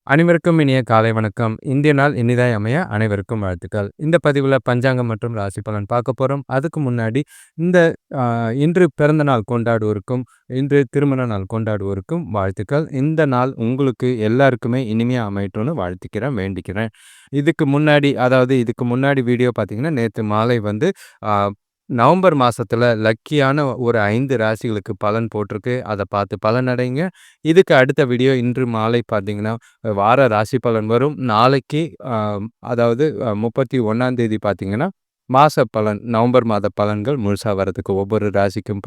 அனைவருக்கும் இனிய காலை வணக்கம். இந்திய நாள் இனிதாய் அமைய அனைவருக்கும் வாழ்த்துக்கள். இந்த பதிவுல பஞ்சாங்கம் மற்றும் ராசி பலன் பார்க்க போறோம். அதுக்கு முன்னாடி இந்த அ இன்று பிறந்த நாள் கொண்டாடுவோருக்கும், இன்று திருமண நாள் கொண்டாடுவோருக்கும் வாழ்த்துக்கள். இந்த நாள் உங்களுக்கு எல்லாருக்குமே இனிமையா அமையட்டும்னு வாழ்த்திக்கிறேன், வேண்டிக்கிறேன். இதுக்கு முன்னாடி வீடியோ பார்த்தீங்கன்னா, நேத்து மாலை வந்து அ நவம்பர் மாசத்துல லக்கியான ஒரு 5 ராசிகளுக்கு பலன் போட்டிருக்கு. அத பார்த்து பலனடைங்க. இதுக்கு அடுத்த வீடியோ இன்று மாலை பார்த்தீங்கன்னா, வார ராசி பலன் வரும். நாளைக்கு அ அதாவது 31ஆம் தேதி பார்த்தீங்கன்னா, மாச பலன் நவம்பர் மாத பலன்கள் முழுசா வரதுக்கு ஒவ்வொரு ராசிக்கும்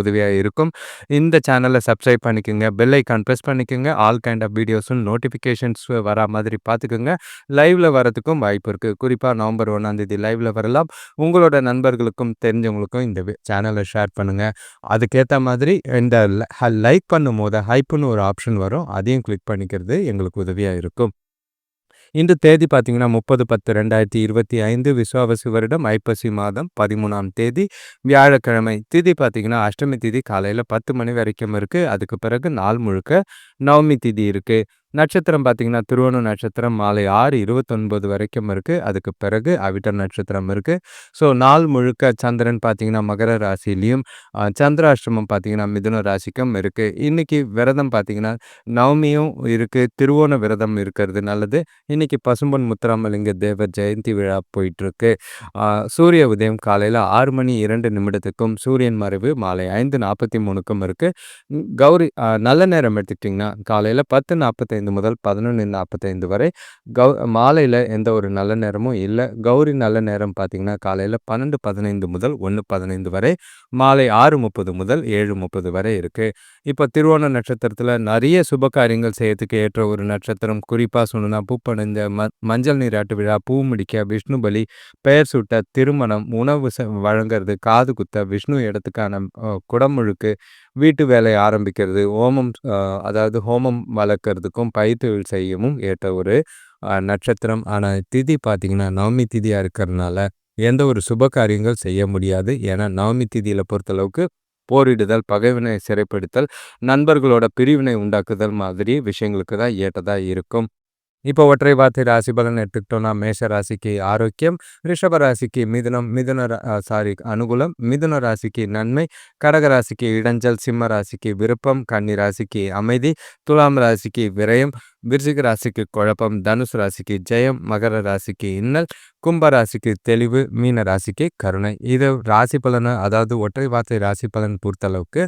உதவியா இருக்கும். இந்த சேனல சப்ஸ்கிரைப் பண்ணிக்கங்க. பெல் ஐகான் பிரஸ் பண்ணிக்கங்க. ஆல் கைண்ட் ஆஃப் வீடியோஸும் நோட்டிஃபிகேஷன்ஸ் வரா மாதிரி பார்த்துக்கங்க. லைவ்ல வரதுக்கும் வாய்ப்பு இருக்கு. குறிப்பா நவம்பர் 1ஆம் தேதி லைவ்ல வரலாம். உங்களோட நண்பர்களுக்கும், தெரிஞ்சவங்களுக்கும் இந்த சேனல ஷேர் பண்ணுங்க. அதுக்கேத்த மாதிரி இந்த லைக் பண்ணும்போது ஹைப்ன்னு ஒரு ஆப்ஷன் வரும். அதையும் கிளிக் பண்ணிக்கிறது எங்களுக்கு உதவியா இருக்கும். இன்று தேதி பார்த்தீங்கன்னா 30/10/2025 விசுவாவசு வருடம் ஐப்பசி மாதம் 13ஆம் தேதி வியாழக்கிழமை. திதி பார்த்தீங்கன்னா அஷ்டமி திதி காலையில 10 மணி வரைக்கும் இருக்கு. அதுக்கு பிறகு நாள் முழுக்க நவமி திதி இருக்கு. நட்சத்திரம் பார்த்தீங்கன்னா திருவோண நட்சத்திரம் மாலை 6:29 வரைக்கும் இருக்கு. அதுக்கு பிறகு அவிட்ட நட்சத்திரம் இருக்கு. ஸோ நாள் முழுக்க சந்திரன் பார்த்தீங்கன்னா மகர ராசியிலையும், சந்திராஷ்டமம் பார்த்தீங்கன்னா மிதுன ராசிக்கும் இருக்கு. இன்னைக்கு விரதம் பார்த்தீங்கன்னா நவமியும் இருக்கு. திருவோண விரதம் இருக்கிறது நல்லது. இன்னைக்கு பசும்பொன் முத்துராமலிங்க தேவர் ஜெயந்தி விழா போயிட்டுருக்கு. சூரிய உதயம் காலையில் 6:02 சூரியன் மறைவு மாலை 5:43 இருக்கு. கௌரி நல்ல நேரம் எடுத்துக்கிட்டிங்கன்னா காலையில் 10:45 முதல் 11:45 வரை. மாலையில் எந்த ஒரு நல்ல நேரமும் இல்லை. கௌரி நல்ல நேரம் பார்த்தீங்கன்னா காலையில் 12:15 முதல் 1:15 வரை, மாலை 6:30 முதல் 7:30 வரை இருக்கு. இப்போ திருவோண நட்சத்திரத்தில் நிறைய சுப காரியங்கள் செய்யறதுக்கு ஏற்ற ஒரு நட்சத்திரம். குறிப்பாக சொல்லணும்னா பூப்படைந்த மஞ்சள் நீராட்டு விழா, பூ முடிக்க, விஷ்ணு பலி, பெயர் சூட்ட, திருமணம், உணவு வழங்குறது, காது குத்த, விஷ்ணு இடத்துக்கான குடமுழுக்கு, வீட்டு வேலை ஆரம்பிக்கிறது, அதாவது ஹோமம் வளர்க்கறதுக்கும் பயிர்த்தொழில் செய்யவும் ஏற்ற ஒரு நட்சத்திரம். ஆனால் திதி பார்த்தீங்கன்னா நவமி திதியாக இருக்கிறதுனால எந்த ஒரு சுப காரியங்கள் செய்ய முடியாது. ஏன்னா நவமி திதியில் பொறுத்தளவுக்கு போரிடுதல், பகைவனை சிறைப்படுத்தல், நண்பர்களோட பிரிவினை உண்டாக்குதல் மாதிரி விஷயங்களுக்கு தான் ஏற்றதா இருக்கும். இப்போ ஒற்றை வார்த்தை ராசி பலன் எடுத்துக்கிட்டோம்னா மேஷ ராசிக்கு ஆரோக்கியம், ரிஷப ராசிக்கு அனுகூலம், மிதுன ராசிக்கு நன்மை, கடக ராசிக்கு இடைஞ்சல், சிம்ம ராசிக்கு விருப்பம், கன்னி ராசிக்கு அமைதி, துலாம் ராசிக்கு விரயம், விருச்சிக ராசிக்கு குழப்பம், தனுசு ராசிக்கு ஜெயம், மகர ராசிக்கு இன்னல், கும்ப ராசிக்கு தெளிவு, மீன ராசிக்கு கருணை. இது ராசி பலனை, அதாவது ஒற்றை வார்த்தை ராசி பலன் பொறுத்தளவுக்கு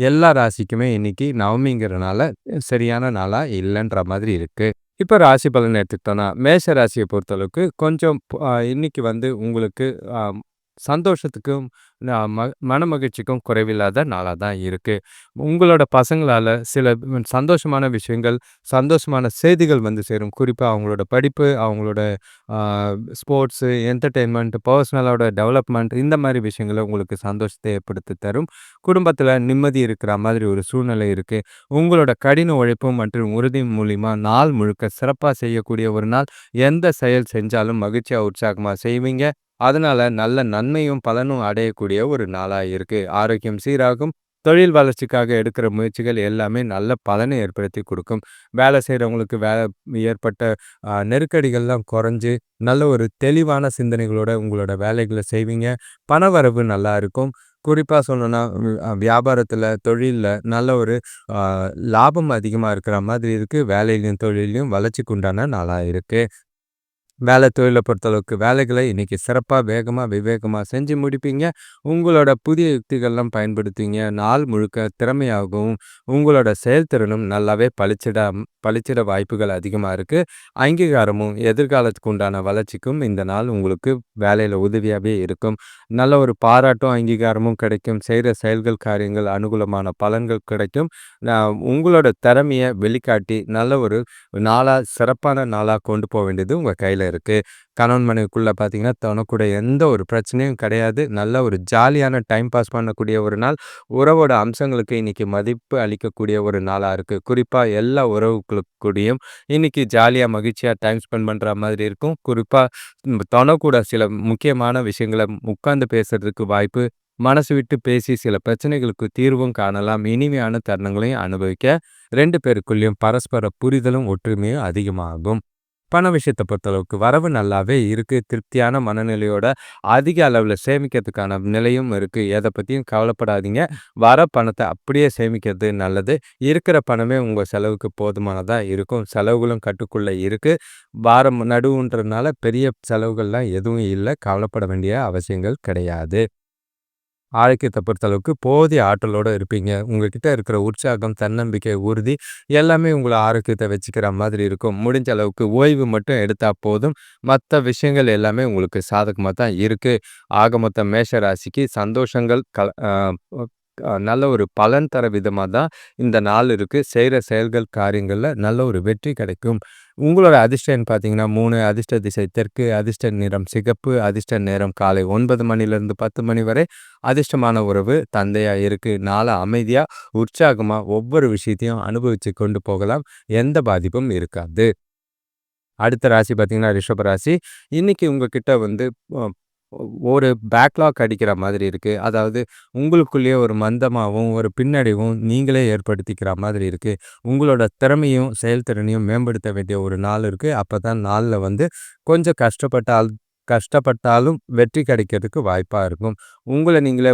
எல்லா ராசிக்குமே இன்னைக்கு நவமிங்கிறனால சரியான நாளா இல்லைன்ற மாதிரி இருக்கு. இப்போ ராசி பலன் எடுத்துக்கிட்டோன்னா மேஷ ராசியை பொறுத்தளவுக்கு கொஞ்சம் இன்னைக்கு வந்து உங்களுக்கு சந்தோஷத்துக்கும் மன மகிழ்ச்சிக்கும் குறைவில்லாத நாளாக தான் இருக்குது. உங்களோட பசங்களால் சில சந்தோஷமான விஷயங்கள், சந்தோஷமான செய்திகள் வந்து சேரும். குறிப்பாக அவங்களோட படிப்பு, அவங்களோட ஸ்போர்ட்ஸு, என்டர்டெயின்மெண்ட், பர்சனலோட டெவலப்மெண்ட், இந்த மாதிரி விஷயங்களை உங்களுக்கு சந்தோஷத்தை ஏற்படுத்தி தரும். குடும்பத்தில் நிம்மதி இருக்கிற மாதிரி ஒரு சூழ்நிலை இருக்குது. உங்களோட கடின உழைப்பு மற்றும் உறுதி மூலிமா நாள் முழுக்க சிறப்பாக செய்யக்கூடிய ஒரு நாள். எந்த செயல் செஞ்சாலும் மகிழ்ச்சியாக உற்சாகமாக செய்வீங்க. அதனால நல்ல நன்மையும் பலனும் அடையக்கூடிய ஒரு நாளா இருக்கு. ஆரோக்கியம் சீராகும். தொழில் வளர்ச்சிக்காக எடுக்கிற முயற்சிகள் எல்லாமே நல்ல பலனை ஏற்படுத்தி கொடுக்கும். வேலை செய்கிறவங்களுக்கு ஏற்பட்ட நெருக்கடிகள்லாம் குறைஞ்சு நல்ல ஒரு தெளிவான சிந்தனைகளோட உங்களோட வேலைகளை செய்வீங்க. பணவரவு நல்லா இருக்கும். குறிப்பாக சொல்லணும்னா வியாபாரத்தில், தொழிலில் நல்ல ஒரு லாபம் அதிகமாக இருக்கிற மாதிரி இருக்குது. வேலையிலையும் தொழிலையும் வளர்ச்சிக்கு உண்டான நாளாக இருக்குது. வேலை தொழிலை பொறுத்தளவுக்கு வேலைகளை இன்னைக்கு சிறப்பாக, வேகமாக, விவேகமாக செஞ்சு முடிப்பீங்க. உங்களோட புதிய யுக்திகள்லாம் பயன்படுத்துவீங்க. நாள் முழுக்க திறமையாகவும் உங்களோட செயல்திறனும் நல்லாவே பளிச்சிட வாய்ப்புகள் அதிகமாக இருக்குது. அங்கீகாரமும் எதிர்காலத்துக்கு உண்டான வளர்ச்சிக்கும் இந்த நாள் உங்களுக்கு வேலையில் உதவியாகவே இருக்கும். நல்ல ஒரு பாராட்டும் அங்கீகாரமும் கிடைக்கும். செய்கிற செயல்கள், காரியங்கள் அனுகூலமான பலன்கள் கிடைக்கும். உங்களோட திறமையை வெளிக்காட்டி நல்ல ஒரு நாளாக, சிறப்பான நாளாக கொண்டு போக வேண்டியது உங்கள் கையில் இருக்குது. கணவன் மனைவிக்குள்ளே பார்த்தீங்கன்னா தனக்கூட எந்த ஒரு பிரச்சனையும் கிடையாது. நல்ல ஒரு ஜாலியான டைம் பாஸ் பண்ணக்கூடிய ஒரு நாள். உறவோட அம்சங்களுக்கு இன்னைக்கு மதிப்பு அளிக்கக்கூடிய ஒரு நாளாக இருக்குது. குறிப்பாக எல்லா உறவுகளுக்கூடையும் இன்னைக்கு ஜாலியாக, மகிழ்ச்சியாக டைம் ஸ்பெண்ட் பண்ணுற மாதிரி இருக்கும். குறிப்பாக தனக்கூட சில முக்கியமான விஷயங்களை உட்கார்ந்து பேசுறதுக்கு வாய்ப்பு, மனசு விட்டு பேசி சில பிரச்சனைகளுக்கு தீர்வும் காணலாம். இனிமையான தருணங்களையும் அனுபவிக்க 2 பேருக்குள்ளயும் பரஸ்பர புரிதலும், ஒற்றுமையும் அதிகமாகும். பண விஷயத்த பொறுத்தளவுக்கு வரவு நல்லாவே இருக்கு. திருப்தியான மனநிலையோட அதிக அளவுல சேமிக்கிறதுக்கான நிலையும் இருக்கு. எத பத்தியும் கவலைப்படாதீங்க. வர பணத்த அப்படியே சேமிக்கிறது நல்லது. இருக்கிற பணமே உங்க செலவுக்கு போதுமானதா இருக்கும். செலவுகளும் கட்டுக்குள்ள இருக்கு. வாரம் நடுவுன்றதுனால பெரிய செலவுகள்லாம் எதுவும் இல்ல. கவலைப்பட வேண்டிய அவசியங்கள் கிடையாது. ஆரோக்கியத்த பொறுத்தளவுக்கு போதிய ஆற்றலோட இருப்பீங்க. உங்ககிட்ட இருக்கிற உற்சாகம், தன்னம்பிக்கை, உறுதி எல்லாமே உங்கள ஆரோக்கியத்த வச்சுக்கிற மாதிரி இருக்கும். முடிஞ்ச அளவுக்கு ஓய்வு மட்டும் எடுத்தா போதும். மத்த விஷயங்கள் எல்லாமே உங்களுக்கு சாதகமா தான் இருக்கு. ஆக மொத்தம் மேஷ ராசிக்கு சந்தோஷங்கள் நல்ல ஒரு பலன் தர விதமா தான் இந்த நாள் இருக்கு. செய்ற செயல்கள், காரியங்கள்ல நல்ல ஒரு வெற்றி கிடைக்கும். உங்களோட அதிர்ஷ்ட எண் பார்த்தீங்கன்னா 3, அதிர்ஷ்ட திசை தெற்கு, அதிர்ஷ்ட நிறம் சிகப்பு, அதிர்ஷ்ட நேரம் காலை 9 மணிலிருந்து 10 மணி வரை. அதிர்ஷ்டமான உறவு தந்தையா இருக்கு. நாள அமைதியா, உற்சாகமா ஒவ்வொரு விஷயத்தையும் அனுபவிச்சு கொண்டு போகலாம். எந்த பாதிப்பும் இருக்காது. அடுத்த ராசி பார்த்தீங்கன்னா ரிஷப ராசி. இன்னைக்கு உங்ககிட்ட வந்து அ ஒரு பேக்லாக் அடிக்கிற மாதிரி இருக்கு. அதாவது உங்களுக்குள்ளேயே ஒரு மந்தமாவும், ஒரு பின்னடைவும் நீங்களே ஏற்படுத்திக்கிற மாதிரி இருக்கு. உங்களோட திறமையும், செயல்திறனையும் மேம்படுத்த வேண்டிய ஒரு நாள் இருக்கு. அப்பதான் நாள்ல வந்து கொஞ்சம் கஷ்டப்பட்டாலும் வெற்றி கிடைக்கிறதுக்கு வாய்ப்பா இருக்கும். உங்கள நீங்களே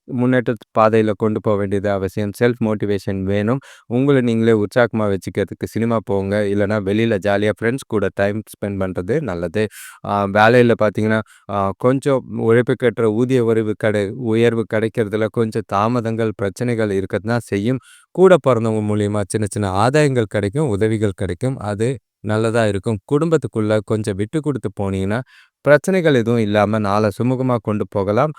முன்னேற்ற பாதையில கொண்டு போ வேண்டியது அவசியம். செல்ஃப் மோட்டிவேஷன் வேணும். உங்கள நீங்களே உற்சாகமா வச்சுக்கிறதுக்கு சினிமா போங்க. இல்லன்னா வெளியில ஜாலியா ஃப்ரெண்ட்ஸ் கூட டைம் ஸ்பெண்ட் பண்றது நல்லது. வேலையில பார்த்தீங்கன்னா, கொஞ்சம் உழைப்புக்கேற்ற ஊதிய உயர்வு கிடைக்கிறதுல கொஞ்சம் தாமதங்கள், பிரச்சனைகள் இருக்கத்தான் தான் செய்யும். கூட பொறந்தவங்க மூலியமா சின்ன சின்ன ஆதாயங்கள் கிடைக்கும், உதவிகள் கிடைக்கும். அது நல்லதா இருக்கும். குடும்பத்துக்குள்ள கொஞ்சம் விட்டு குடுத்து போனீங்கன்னா, பிரச்சனைகள் எதுவும் இல்லாம நாள சுமூகமா கொண்டு போகலாம்.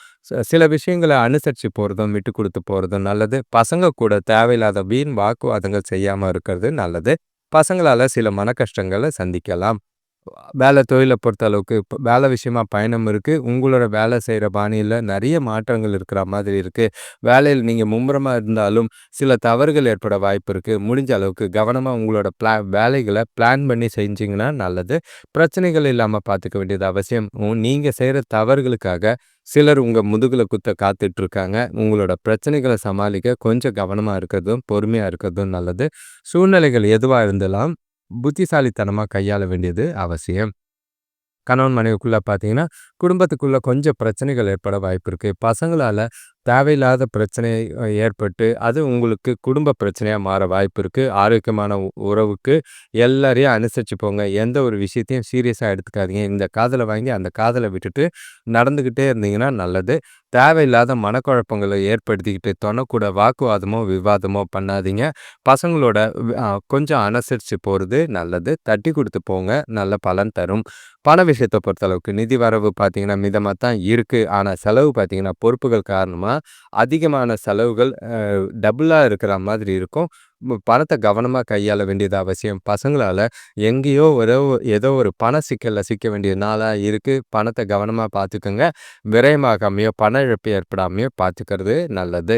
சில விஷயங்கள அனுசரிச்சு போறதும், விட்டு குடுத்து போறதும் நல்லது. பசங்க கூட தேவையில்லாத வீண் வாக்குவாதங்கள் செய்யாம இருக்கிறது நல்லது. பசங்களால சில மனக்கஷ்டங்கள சந்திக்கலாம். வேலை தொழில பொறுத்த அளவுக்கு வேலை விஷயமா பயணம் இருக்கு. உங்களோட வேலை செய்ற பாணியில நெறைய மாற்றங்கள் இருக்கிற மாதிரி இருக்கு. வேலையில நீங்க மும்முரமா இருந்தாலும் சில தவறுகள் ஏற்பட வாய்ப்பு இருக்கு. முடிஞ்ச அளவுக்கு கவனமா உங்களோட வேலைகள பிளான் பண்ணி செஞ்சீங்கன்னா நல்லது. பிரச்சனைகள் இல்லாம பார்த்துக்க வேண்டியது அவசியம். நீங்க செய்ற தவறுகளுக்காக சிலர் உங்க முதுகுல குத்த காத்துட்டு இருக்காங்க. உங்களோட பிரச்சனைகள சமாளிக்க கொஞ்சம் கவனமா இருக்கிறதும், பொறுமையா இருக்கிறதும் நல்லது. சூழ்நிலைகள் எதுவா இருந்தாலும் புத்திசாலித்தனமா கையாள வேண்டியது அவசியம். கணவன் மனைவிக்குள்ள பார்த்தீங்கன்னா, குடும்பத்துக்குள்ள கொஞ்சம் பிரச்சனைகள் ஏற்பட வாய்ப்பு இருக்கு. பசங்களால தேவையில்லாத பிரச்சனை ஏற்பட்டு, அது உங்களுக்கு குடும்ப பிரச்சனையா மாற வாய்ப்பு இருக்கு. ஆரோக்கியமான உறவுக்கு எல்லாரையும் அனுசரிச்சு போங்க. எந்த ஒரு விஷயத்தையும் சீரியஸா எடுத்துக்காதீங்க. இந்த காதுல வாங்கி அந்த காதுல விட்டுட்டு நடந்துகிட்டே இருந்தீங்கன்னா நல்லது. தேவையில்லாத மனக்குழப்பங்கள ஏற்படுத்திக்கிட்டு தொணக்கூட வாக்குவாதமோ, விவாதமோ பண்ணாதீங்க. பசங்களோட கொஞ்சம் அனுசரிச்சு போறது நல்லது. தட்டி குடுத்து போங்க. நல்ல பலன் தரும். பண விஷயத்த பொறுத்தளவுக்கு நிதி வரவு பார்த்தீங்கன்னா, மிதமா தான் இருக்கு. ஆனா செலவு பார்த்தீங்கன்னா, பொறுப்புகள் காரணமா அதிகமான செலவுகள் டபுளா இருக்கிற மாதிரி இருக்கும். பணத்த கவனமா கையாள வேண்டியது அவசியம். பசங்களால எங்கேயோ ஏதோ ஒரு பண சிக்கல்ல சிக்க வேண்டிய நாளா இருக்கு. பணத்த கவனமா பார்த்துக்கங்க. விரயமாகாமயோ, பண இழப்பு ஏற்படாமயோ பார்த்துக்கிறது நல்லது.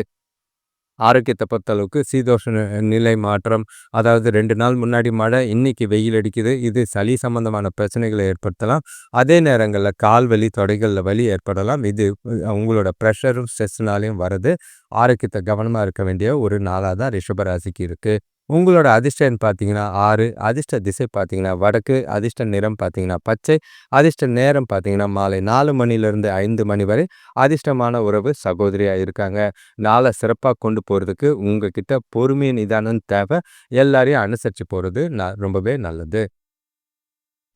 ஆரோக்கியத்த பொறுத்தளவுக்கு சீதோஷ நிலை மாற்றம். அதாவது 2 நாள் முன்னாடி மழை, இன்னைக்கு வெயில் அடிக்குது. இது சளி சம்பந்தமான பிரச்சனைகள ஏற்படுத்தலாம். அதே நேரங்கள்ல கால் வலி, தொடைகள்ல வலி ஏற்படலாம். இது உங்களோட பிரஷரும், ஸ்ட்ரெஸ்னாலயும் வரது. ஆரோக்கியத்த கவனமா இருக்க வேண்டிய ஒரு நாளா தான் ரிஷப ராசிக்கு இருக்கு. உங்களோட அதிர்ஷ்ட எண் பார்த்தீங்கன்னா 6, அதிர்ஷ்ட திசை பார்த்தீங்கன்னா வடக்கு, அதிர்ஷ்ட நிறம் பார்த்தீங்கன்னா பச்சை, அதிர்ஷ்ட நேரம் பார்த்தீங்கன்னா மாலை 4 மணிலிருந்து 5 மணி வரை. அதிர்ஷ்டமான உறவு சகோதரியா இருக்காங்க. நாள சிறப்பா கொண்டு போறதுக்கு உங்ககிட்ட பொறுமை, நிதானம் தேவை. எல்லாரையும் அனுசரிச்சு போறது ரொம்பவே நல்லது.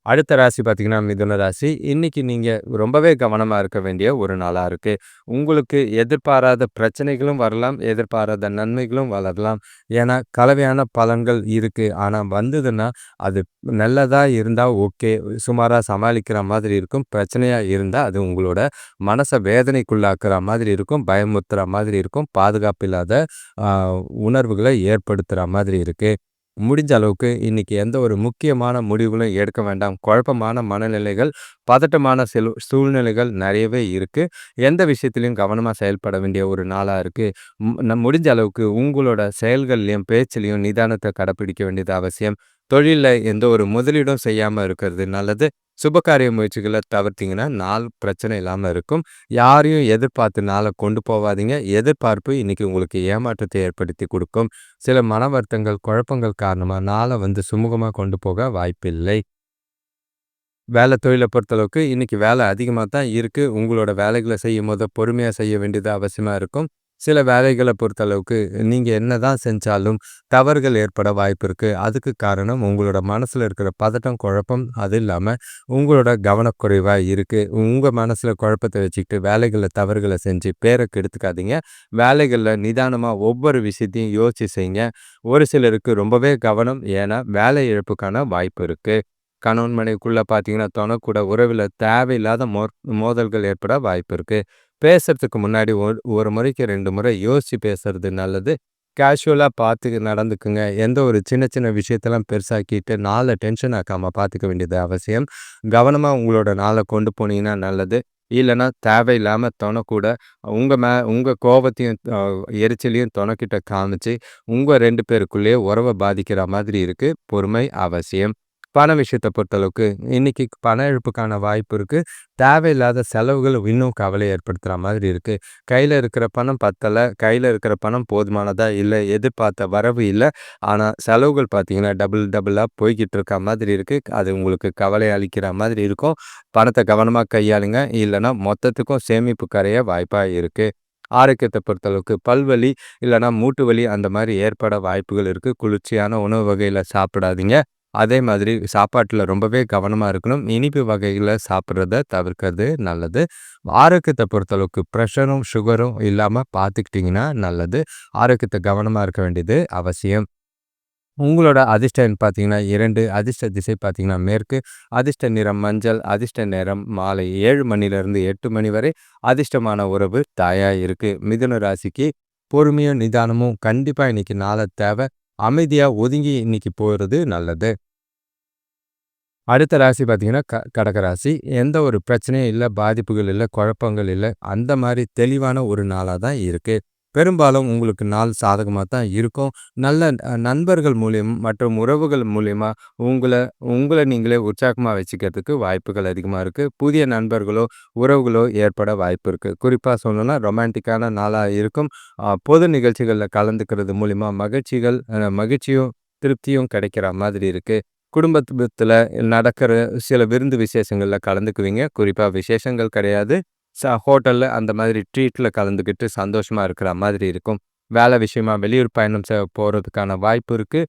அடுத்த ராசி பார்த்தீங்கன்னா, மிதுன ராசி. இன்னைக்கு நீங்க ரொம்பவே கவனமா இருக்க வேண்டிய ஒரு நாளா இருக்கு. உங்களுக்கு எதிர்பாராத பிரச்சனைகளும் வரலாம், எதிர்பாராத நன்மைகளும் வளரலாம். ஏன்னா, கலவையான பலன்கள் இருக்கு. ஆனா வந்ததுன்னா, அது நல்லதா இருந்தா ஓகே. சுமாரா சமாளிக்கிற மாதிரி இருக்கும். பிரச்சனையா இருந்தா, அது உங்களோட மனச வேதனைக்குள்ளாக்குற மாதிரி இருக்கும். பயமுறுத்துற மாதிரி இருக்கும். பாதுகாப்பு இல்லாத அ உணர்வுகள ஏற்படுத்துற மாதிரி இருக்கு. முடிஞ்ச அளவுக்கு இன்னைக்கு எந்த ஒரு முக்கியமான முடிவுகளும் எடுக்க வேண்டாம். குழப்பமான மனநிலைகள், பதட்டமான சூழ்நிலைகள் நிறையவே இருக்கு. எந்த விஷயத்திலும் கவனமா செயல்பட வேண்டிய ஒரு நாளா இருக்கு. முடிஞ்ச அளவுக்கு உங்களோட செயல்கள்லயும், பேச்சிலயும் நிதானத்த கடைப்பிடிக்க வேண்டியது அவசியம். தொழில்ல எந்த ஒரு முதலீடும் செய்யாம இருக்கிறது நல்லது. சுபகாரிய முயற்சிகள தவிர்த்தீங்கன்னா, நாள் பிரச்சனை இல்லாம இருக்கும். யாரையும் எதிர்பார்த்து நாள கொண்டு போவாதீங்க. எதிர்பார்ப்பு இன்னைக்கு உங்களுக்கு ஏமாற்றத்தை ஏற்படுத்தி குடுக்கும். சில மன வருத்தங்கள், குழப்பங்கள் காரணமா நாள சுமூகமா கொண்டு போக வாய்ப்பில்லை. தொழில பொறுத்தளவுக்கு இன்னைக்கு வேலை அதிகமா தான் இருக்கு. உங்களோட வேலைகள செய்யும்போது பொறுமையா செய்ய வேண்டியது அவசியமா இருக்கும். சில வேலைகள பொறுத்தளவுக்கு நீங்க என்னதான் செஞ்சாலும் தவறுகள் ஏற்பட வாய்ப்பு இருக்கு. அதுக்கு காரணம் உங்களோட மனசுல இருக்கிற பதட்டம், குழப்பம். அது இல்லாம உங்களோட கவனக்குறைவா இருக்கு. உங்க மனசுல குழப்பத்த வச்சுக்கிட்டு வேலைகள்ல தவறுகள செஞ்சு பேர கெடுத்துக்காதீங்க. வேலைகள்ல நிதானமா ஒவ்வொரு விஷயத்தையும் யோசிச்சு செய்யுங்க. ஒரு சிலருக்கு ரொம்பவே கவனம். ஏன்னா வேலை இழப்புக்கான வாய்ப்பு இருக்கு. கணவன் மனைவிக்குள்ள பார்த்தீங்கன்னா, தொணக்கூட உறவில தேவையில்லாத மோதல்கள் ஏற்பட வாய்ப்பு இருக்கு. பேசுறதுக்கு முன்னாடி ஒரு முறைக்கு 2 முறை யோசிச்சு பேசுறது நல்லது. கேஷுவலா பார்த்து நடந்துக்குங்க. எந்த ஒரு சின்ன சின்ன விஷயத்தெல்லாம் பெருசாக்கிட்டு நாள டென்ஷன் ஆக்காம பார்த்துக்க வேண்டியது அவசியம். கவனமா உங்களோட நாள கொண்டு போனீங்கன்னா நல்லது. இல்லன்னா தேவையில்லாம தொணக்கூட உங்க கோபத்தையும், எரிச்சலையும் தொணக்கிட்ட காமிச்சு, உங்க 2 பேருக்குள்ளேயே உறவ பாதிக்கிற மாதிரி இருக்கு. பொறுமை அவசியம். பண விஷயத்த பொறுத்தளவுக்கு, இன்னைக்கு பண இழப்புக்கான வாய்ப்பு இருக்கு. தேவையில்லாத செலவுகள் இன்னும் கவலை ஏற்படுத்துற மாதிரி இருக்கு. கையில இருக்கிற பணம் பத்தல. கையில இருக்கிற பணம் போதுமானதா இல்ல. எதிர்பார்த்த வரவு இல்ல. ஆனா செலவுகள் பார்த்தீங்கன்னா, டபுளா போய்க்கிட்டு இருக்க மாதிரி இருக்கு. அது உங்களுக்கு கவலை அளிக்கிற மாதிரி இருக்கும். பணத்த கவனமா கையாளுங்க. இல்லன்னா மொத்தத்துக்கும் சேமிப்பு கரைய வாய்ப்பா இருக்கு. ஆரோக்கியத்த பொறுத்தளவுக்கு பல்வலி இல்லன்னா மூட்டு வலி அந்த மாரி ஏற்பட வாய்ப்புகள் இருக்கு. குளிர்ச்சியான உணவு வகைகள சாப்பிடாதீங்க. அதே மாதிரி சாப்பாட்டுல ரொம்பவே கவனமா இருக்கணும். இனிப்பு வகைகள சாப்பிடுறத தவிர்க்கிறது நல்லது. ஆரோக்கியத்த பொறுத்தளவுக்கு பிரஷரும், சுகரும் இல்லாம பார்த்துக்கிட்டீங்கன்னா நல்லது. ஆரோக்கியத்த கவனமா இருக்க வேண்டியது அவசியம். உங்களோட அதிர்ஷ்ட எண் பார்த்தீங்கன்னா 2, அதிர்ஷ்ட திசை பார்த்தீங்கன்னா மேற்கு, அதிர்ஷ்ட நிறம் மஞ்சள், அதிர்ஷ்ட நேரம் மாலை 7 மணிலிருந்து 8 மணி வரை. அதிர்ஷ்டமான உறவு தாயா இருக்கு. மிதுன ராசிக்கு பொறுமையும், நிதானமும் கண்டிப்பா இன்னைக்கு நாள தேவை. அமைதியா ஒதுங்கி இன்னைக்கு போறது நல்லது. அடுத்த ராசி பார்த்தீங்கன்னா, கடக ராசி. எந்த ஒரு பிரச்சனையும் இல்ல, பாதிப்புகள் இல்ல, குழப்பங்கள் இல்ல. அந்த மாரி தெளிவான ஒரு நாளா தான் இருக்கு. பெரும்பாலும் உங்களுக்கு நாள் சாதகமா தான் இருக்கும். நல்ல நண்பர்கள் மூலியம் மற்றும் உறவுகள் மூலியமா உங்கள உங்கள நீங்களே உற்சாகமா வச்சுக்கிறதுக்கு வாய்ப்புகள் அதிகமா இருக்கு. புதிய நண்பர்களோ, உறவுகளோ ஏற்பட வாய்ப்பு இருக்கு. குறிப்பா சொல்லணும்னா ரொமான்டிக்கான நாளா இருக்கும். பொது நிகழ்ச்சிகள்ல கலந்துக்கிறது மூலியமா மகிழ்ச்சியும், திருப்தியும் கிடைக்கிற மாதிரி இருக்கு. குடும்பத்துல நடக்கிற சில விருந்து விசேஷங்கள்ல கலந்துக்குவீங்க. குறிப்பா விசேஷங்கள் கிடையாது. ஹோட்டல்ல அந்த மாதிரி ட்ரீட்ல கலந்துக்கிட்டு சந்தோஷமா இருக்கிற மாதிரி இருக்கும். வேலை விஷயமா வெளியூர் பயணம் போறதுக்கான வாய்ப்பு இருக்கு.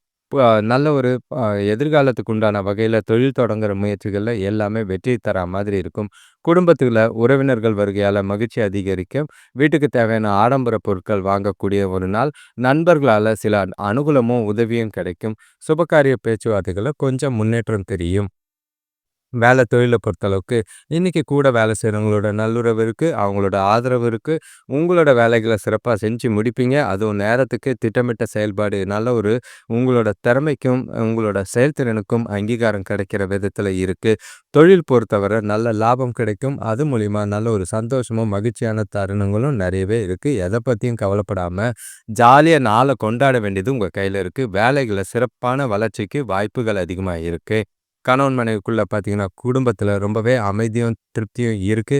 நல்ல ஒரு அ எதிர்காலத்துக்கு உண்டான வகையில தொழில் தொடங்குற முயற்சிகள்ல எல்லாமே வெற்றி தரா மாதிரி இருக்கும். குடும்பத்துல உறவினர்கள் வருகையால மகிழ்ச்சி அதிகரிக்கும். வீட்டுக்கு தேவையான ஆடம்பர பொருட்கள் வாங்கக்கூடிய ஒரு நாள். நண்பர்களால சில அனுகூலமும், உதவியும் கிடைக்கும். சுபகாரிய பேச்சுவார்த்தைகள்ல கொஞ்சம் முன்னேற்றம் தெரியும். தொழில பொறுத்தளவுக்கு, இன்னைக்கு கூட வேலை செய்றவங்களோட நல்லுறவு இருக்கு. அவங்களோட ஆதரவு இருக்கு. உங்களோட வேலைகள சிறப்பா செஞ்சு முடிப்பீங்க. அதுவும் நேரத்துக்கு திட்டமிட்ட செயல்பாடு நல்ல ஒரு உங்களோட திறமைக்கும், உங்களோட செயல்திறனுக்கும் அங்கீகாரம் கிடைக்கிற விதத்துல இருக்கு. தொழில் பொறுத்தவரை நல்ல லாபம் கிடைக்கும். அது மூலியமா நல்ல ஒரு சந்தோஷமும், மகிழ்ச்சியான தருணங்களும் நிறையவே இருக்கு. எத பத்தியும் கவலைப்படாம, ஜாலியா நாள கொண்டாட வேண்டியது உங்க கையில இருக்கு. வேலைகள சிறப்பான வளர்ச்சிக்கு வாய்ப்புகள் அதிகமா இருக்கு. கணவன் மனைவிக்குள்ள பார்த்தீங்கன்னா, குடும்பத்தில ரொம்பவே அமைதியும், திருப்தியும் இருக்கு.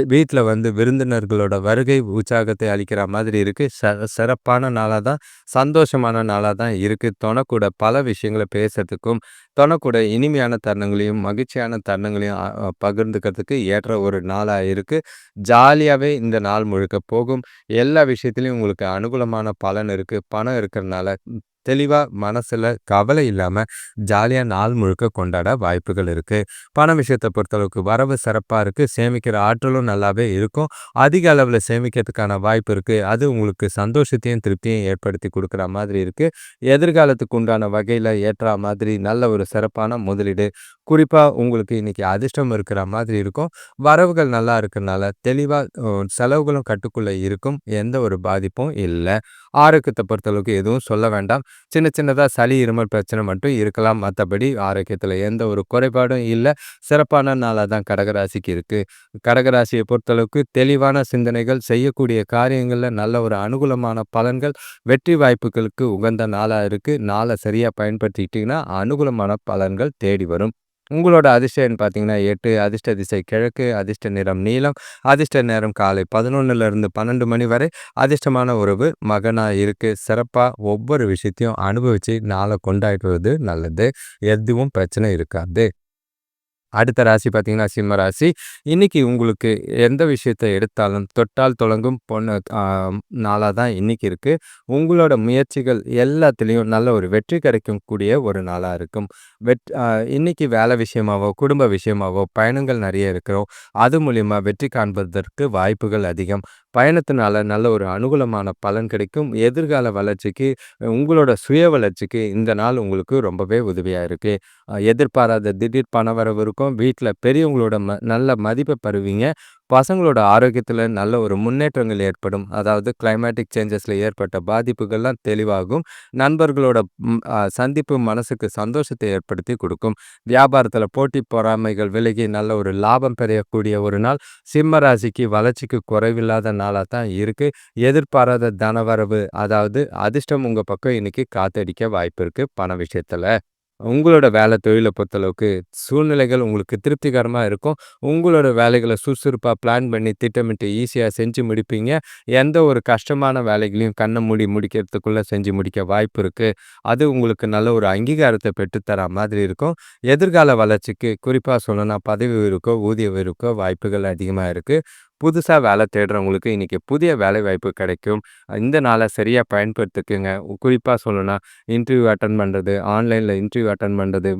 வீட்ல விருந்தினர்களோட வருகை உற்சாகத்தை அளிக்கிற மாதிரி இருக்கு. சிறப்பான நாளா தான், சந்தோஷமான நாளா தான் இருக்கு. தொணக்கூட பல விஷயங்கள பேசுறதுக்கும், தொணக்கூட இனிமையான தருணங்களையும், மகிழ்ச்சியான தருணங்களையும் பகிர்ந்துக்கிறதுக்கு ஏற்ற ஒரு நாளா இருக்கு. ஜாலியாவே இந்த நாள் முழுக்க போகும். எல்லா விஷயத்திலயும் உங்களுக்கு அனுகூலமான பலன் இருக்கு. பணம் இருக்கிறனால தெளிவா மனசுல கவலை இல்லாம ஜாலியா நாள் முழுக்க கொண்டாட வாய்ப்புகள் இருக்கு. பண விஷயத்த பொறுத்தளவுக்கு வரவு சிறப்பா இருக்கு. சேமிக்கிற ஆற்றலும் நல்லாவே இருக்கும். அதிக அளவுல சேமிக்கிறதுக்கான வாய்ப்பு இருக்கு. அது உங்களுக்கு சந்தோஷத்தையும், திருப்தியும் ஏற்படுத்தி குடுக்குற மாதிரி இருக்கு. எதிர்காலத்துக்கு உண்டான வகையில ஏற்றா மாதிரி நல்ல ஒரு சிறப்பான முதலீடு. குறிப்பா உங்களுக்கு இன்னைக்கு அதிர்ஷ்டம் இருக்கிற மாதிரி இருக்கும். வரவுகள் நல்லா இருக்கறனால தெளிவா செலவுகளும் கட்டுக்குள்ள இருக்கும். எந்த ஒரு பாதிப்பும் இல்ல. ஆரோக்கியத்த பொறுத்தளவுக்கு எதுவும் சொல்ல வேண்டாம். சின்ன சின்னதா சளி, இருமல் பிரச்சனை மட்டும் இருக்கலாம். மத்தபடி ஆரோக்கியத்துல எந்த ஒரு குறைபாடும் இல்ல. சிறப்பான நாளா தான் கடகராசிக்கு இருக்கு. கடகராசிய பொறுத்தளவுக்கு தெளிவான சிந்தனைகள், செய்யக்கூடிய காரியங்கள்ல நல்ல ஒரு அனுகூலமான பலன்கள், வெற்றி வாய்ப்புகளுக்கு உகந்த நாளா இருக்கு. நாள சரியா பயன்படுத்திக்கிட்டீங்கன்னா, அனுகூலமான பலன்கள் தேடி வரும். உங்களோட அதிர்ஷ்ட எண் பார்த்தீங்கன்னா 8, அதிர்ஷ்ட திசை கிழக்கு, அதிர்ஷ்ட நிறம் நீலம், அதிர்ஷ்ட நேரம் காலை 11லிருந்து 12 மணி வரை, அதிர்ஷ்டமான உறவு மகனா இருக்கு. சிறப்பா ஒவ்வொரு விஷயத்தையும் அனுபவிச்சு நாள கொண்டாடுவது நல்லது. எதுவும் பிரச்சனை இருக்காது. அடுத்த ராசி பார்த்தீங்கன்னா, சிம்ம ராசி. இன்னைக்கு உங்களுக்கு எந்த விஷயத்த எடுத்தாலும் தொட்டால் தொடங்கும் பொண்ணு நாளா தான் இன்னைக்கு இருக்கு. உங்களோட முயற்சிகள் எல்லாத்துலயும் நல்ல ஒரு வெற்றி கிடைக்கும் கூடிய ஒரு நாளா இருக்கும். வெட் அ இன்னைக்கு வேலை விஷயமாவோ, குடும்ப விஷயமாவோ பயணங்கள் நெறைய இருக்கிறோம். அது மூலியமா வெற்றி காண்பதற்கு வாய்ப்புகள் அதிகம். பயணத்தினால நல்ல ஒரு அனுகூலமான பலன் கிடைக்கும். எதிர்கால வளர்ச்சிக்கு, உங்களோட சுய வளர்ச்சிக்கு இந்த நாள் உங்களுக்கு ரொம்பவே உதவியா இருக்கு. எதிர்பாராத திடீர் பணவரவு இருக்கும். வீட்ல பெரியவங்களோட நல்ல மதிப்ப பெறுவீங்க. பசங்களோட ஆரோக்கியத்துல நல்ல ஒரு முன்னேற்றங்கள் ஏற்படும். அதாவது கிளைமேட்டிக் சேஞ்சஸ்ல ஏற்பட்ட பாதிப்புகள்லாம் தெளிவாகும். நண்பர்களோட சந்திப்பு மனசுக்கு சந்தோஷத்தை ஏற்படுத்தி குடுக்கும். வியாபாரத்துல போட்டி பொறாமைகள் விலகி நல்ல ஒரு லாபம் பெறக்கூடிய ஒரு நாள். சிம்ம ராசிக்கு வளர்ச்சிக்கு குறைவில்லாத நாளா தான் இருக்கு. எதிர்பாராத தனவரவு, அதாவது அதிர்ஷ்டம் உங்க பக்கம் இன்னைக்கு காத்தடிக்க வாய்ப்பு இருக்கு பண விஷயத்துல. உங்களோட வேலை தொழில பொறுத்தளவுக்கு சூழ்நிலைகள் உங்களுக்கு திருப்திகரமா இருக்கும். உங்களோட வேலைகள சுறுசுறுப்பா பிளான் பண்ணி திட்டமிட்டு ஈஸியா செஞ்சு முடிப்பீங்க. எந்த ஒரு கஷ்டமான வேலைகளையும் கண்ண மூடி முடிக்கிறதுக்குள்ள செஞ்சு முடிக்க வாய்ப்பு இருக்கு. அது உங்களுக்கு நல்ல ஒரு அங்கீகாரத்த பெற்றுத்தர மாதிரி இருக்கும். எதிர்கால வளர்ச்சிக்கு குறிப்பா சொல்லணும்னா பதவி உயர்வுக்கோ, ஊதிய உயர்வுக்கோ வாய்ப்புகள் அதிகமா இருக்கு. புதுசா வேலை தேடுறவங்களுக்கு இன்னைக்கு புதிய வேலைவாய்ப்பு கிடைக்கும். இந்த நாள சரியா பயன்படுத்திக்கங்க. குறிப்பா சொல்லணும்னா இன்டர்வியூ அட்டெண்ட் பண்றது, ஆன்லைன்ல இன்டர்வியூ அட்டெண்ட் பண்றது,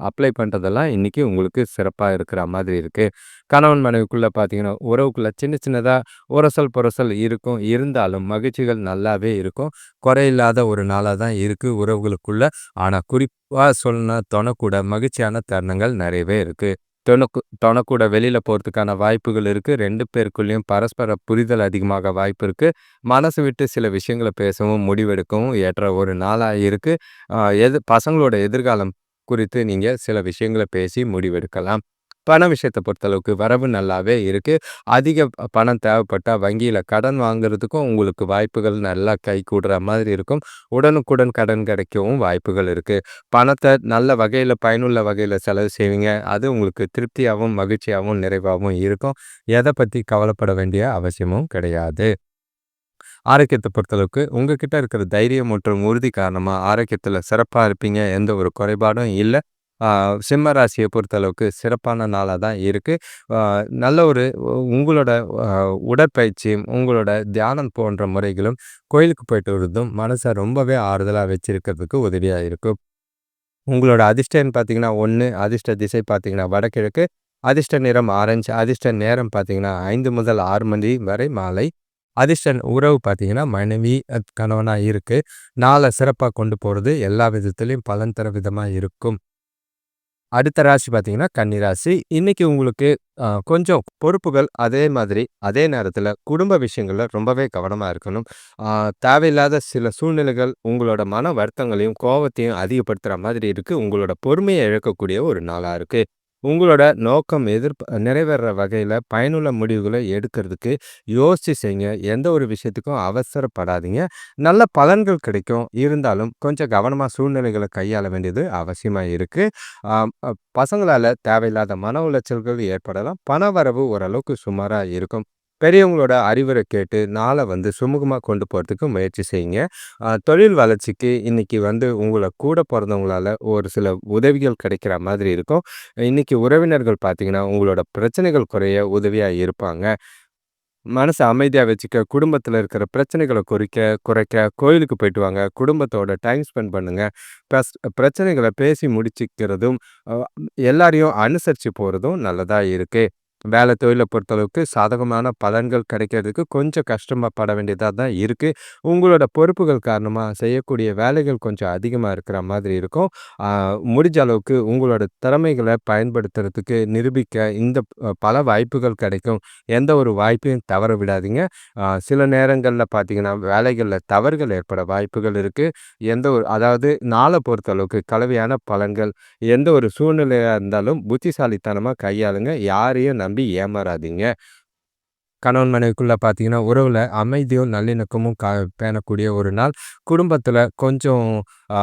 அப்ளை பண்றதெல்லாம் இன்னைக்கு உங்களுக்கு சிறப்பா இருக்கிற மாதிரி இருக்கு. கணவன் மனைவிக்குள்ள பார்த்தீங்கன்னா, உறவுக்குள்ள சின்ன சின்னதா உரசல், புரசல் இருக்கும். இருந்தாலும் மகிழ்ச்சிகள் நல்லாவே இருக்கும். குறையில்லாத ஒரு நாளா தான் இருக்கு உறவுகளுக்குள்ள. ஆனா குறிப்பா சொல்லணும்னா தொண கூட மகிழ்ச்சியான தருணங்கள் நிறையவே இருக்கு. தொணக்கூட வெளியில போறதுக்கான வாய்ப்புகள் இருக்கு. 2 பேருக்குள்ளயும் பரஸ்பர புரிதல் அதிகமாக வாய்ப்பு இருக்கு. மனசு விட்டு சில விஷயங்கள பேசவும், முடிவெடுக்கவும் ஏற்ற ஒரு நாளா இருக்கு. அ பசங்களோட எதிர்காலம் குறித்து நீங்க சில விஷயங்கள பேசி முடிவெடுக்கலாம். பண விஷயத்த பொறுத்தளவுக்கு வரவு நல்லாவே இருக்கு. அதிக பணம் தேவைப்பட்டா வங்கியில கடன் வாங்குறதுக்கும் உங்களுக்கு வாய்ப்புகள் நல்லா கைகூடுற மாதிரி இருக்கும். உடனுக்குடன் கடன் கிடைக்கவும் வாய்ப்புகள் இருக்கு. பணத்த நல்ல வகையில, பயனுள்ள வகையில செலவு செய்வீங்க. அது உங்களுக்கு திருப்தியாவும், மகிழ்ச்சியாவும், நிறைவாவும் இருக்கும். எத பத்தி கவலைப்பட வேண்டிய அவசியமும் கிடையாது. ஆரோக்கியத்த பொறுத்தளவுக்கு உங்ககிட்ட இருக்கிற தைரியம் மற்றும் உறுதி காரணமா ஆரோக்கியத்துல சிறப்பா இருப்பீங்க. எந்த ஒரு குறைபாடும் இல்ல. ஆ சிம்ம ராசிய பொறுத்தளவுக்கு சிறப்பான நாளா தான் இருக்கு. ஆ நல்ல ஒரு உங்களோட அ உடற்பயிற்சியும், உங்களோட தியானம் போன்ற முறைகளும், கோயிலுக்கு போயிட்டு வரதும் மனச ரொம்பவே ஆறுதலா வச்சிருக்கிறதுக்கு உதவியா இருக்கும். உங்களோட அதிர்ஷ்ட எண் பார்த்தீங்கன்னா 1, அதிர்ஷ்ட திசை பார்த்தீங்கன்னா வடகிழக்கு, அதிர்ஷ்ட நிறம் ஆரஞ்சு, அதிர்ஷ்ட நேரம் பார்த்தீங்கன்னா 5 முதல் 6 மணி வரை மாலை. அதிர்ஷ்ட உறவு பார்த்தீங்கன்னா மனைவி, கணவனா இருக்கு. நாள சிறப்பா கொண்டு போறது எல்லா விதத்திலயும் பலன் தர விதமா இருக்கும். அடுத்த ராசி பார்த்தீங்கன்னா கன்னி ராசி. இன்னைக்கு உங்களுக்கு கொஞ்சம் பொறுப்புகள், அதே மாதிரி அதே நேரத்தில குடும்ப விஷயங்கள்ல ரொம்பவே கவனமா இருக்கணும். ஆ தேவையில்லாத சில சூழ்நிலைகள் உங்களோட மன வருத்தங்களையும், கோவத்தையும் அதிகப்படுத்துற மாதிரி இருக்கு. உங்களோட பொறுமைய இழக்கக்கூடிய ஒரு நாளா இருக்கு. உங்களோட நோக்கம் நிறைவேறுற வகையில பயனுள்ள முடிவுகள எடுக்கிறதுக்கு யோசிச்சு செய்யுங்க. எந்த ஒரு விஷயத்துக்கும் அவசரப்படாதீங்க. நல்ல பலன்கள் கிடைக்கும். இருந்தாலும் கொஞ்சம் கவனமா சூழ்நிலைகள கையாள வேண்டியது அவசியமா இருக்கு. ஆம், பசங்களால தேவையில்லாத மன உளைச்சல்கள் ஏற்படலாம். பணவரவு ஓரளவுக்கு சுமாரா இருக்கும். பெரியவங்களோட அறிவுரை கேட்டு நாள சுமூகமா கொண்டு போறதுக்கு முயற்சி செய்யுங்க. தொழில் வளர்ச்சிக்கு இன்னைக்கு உங்கள கூட பொறந்தவங்களால ஒரு சில உதவிகள் கிடைக்கிற மாதிரி இருக்கும். இன்னைக்கு உறவினர்கள் பார்த்தீங்கன்னா, உங்களோட பிரச்சனைகள் குறைய உதவியா இருப்பாங்க. மனச அமைதியா வச்சுக்க, குடும்பத்தில இருக்கிற பிரச்சனைகள குறைக்க கோயிலுக்கு போயிட்டு வாங்க. குடும்பத்தோட டைம் ஸ்பெண்ட் பண்ணுங்க. பிரஸ் பிரச்சனைகள பேசி முடிச்சுக்கிறதும், அ எல்லாரையும் அனுசரிச்சு போறதும் நல்லதா இருக்கு. வேலை தொழில பொறுத்தளவுக்கு சாதகமான பலன்கள் கிடைக்கிறதுக்கு கொஞ்சம் கஷ்டமா பட வேண்டியதா தான் இருக்கு. உங்களோட பொறுப்புகள் காரணமா செய்யக்கூடிய வேலைகள் கொஞ்சம் அதிகமா இருக்கிற மாதிரி இருக்கும். ஆ முடிஞ்ச அளவுக்கு உங்களோட திறமைகள பயன்படுத்துறதுக்கு நிரூபிக்க இந்த பல வாய்ப்புகள் கிடைக்கும். எந்த ஒரு வாய்ப்பையும் தவற விடாதீங்க. சில நேரங்கள்ல பார்த்தீங்கன்னா, வேலைகள்ல தவறுகள் ஏற்பட வாய்ப்புகள் இருக்கு. எந்த ஒரு அதாவது நாள பொறுத்தளவுக்கு கலவையான பலன்கள். எந்த ஒரு சூழ்நிலையா இருந்தாலும் புத்திசாலித்தனமா கையாளுங்க. யாரையும் நம்பி ஏமாறாதீங்க. கணவன் மனைவிக்குள்ள பார்த்தீங்கன்னா, உறவுல அமைதியும், நல்லிணக்கமும் பேணக்கூடிய ஒரு நாள். குடும்பத்தில கொஞ்சம் அ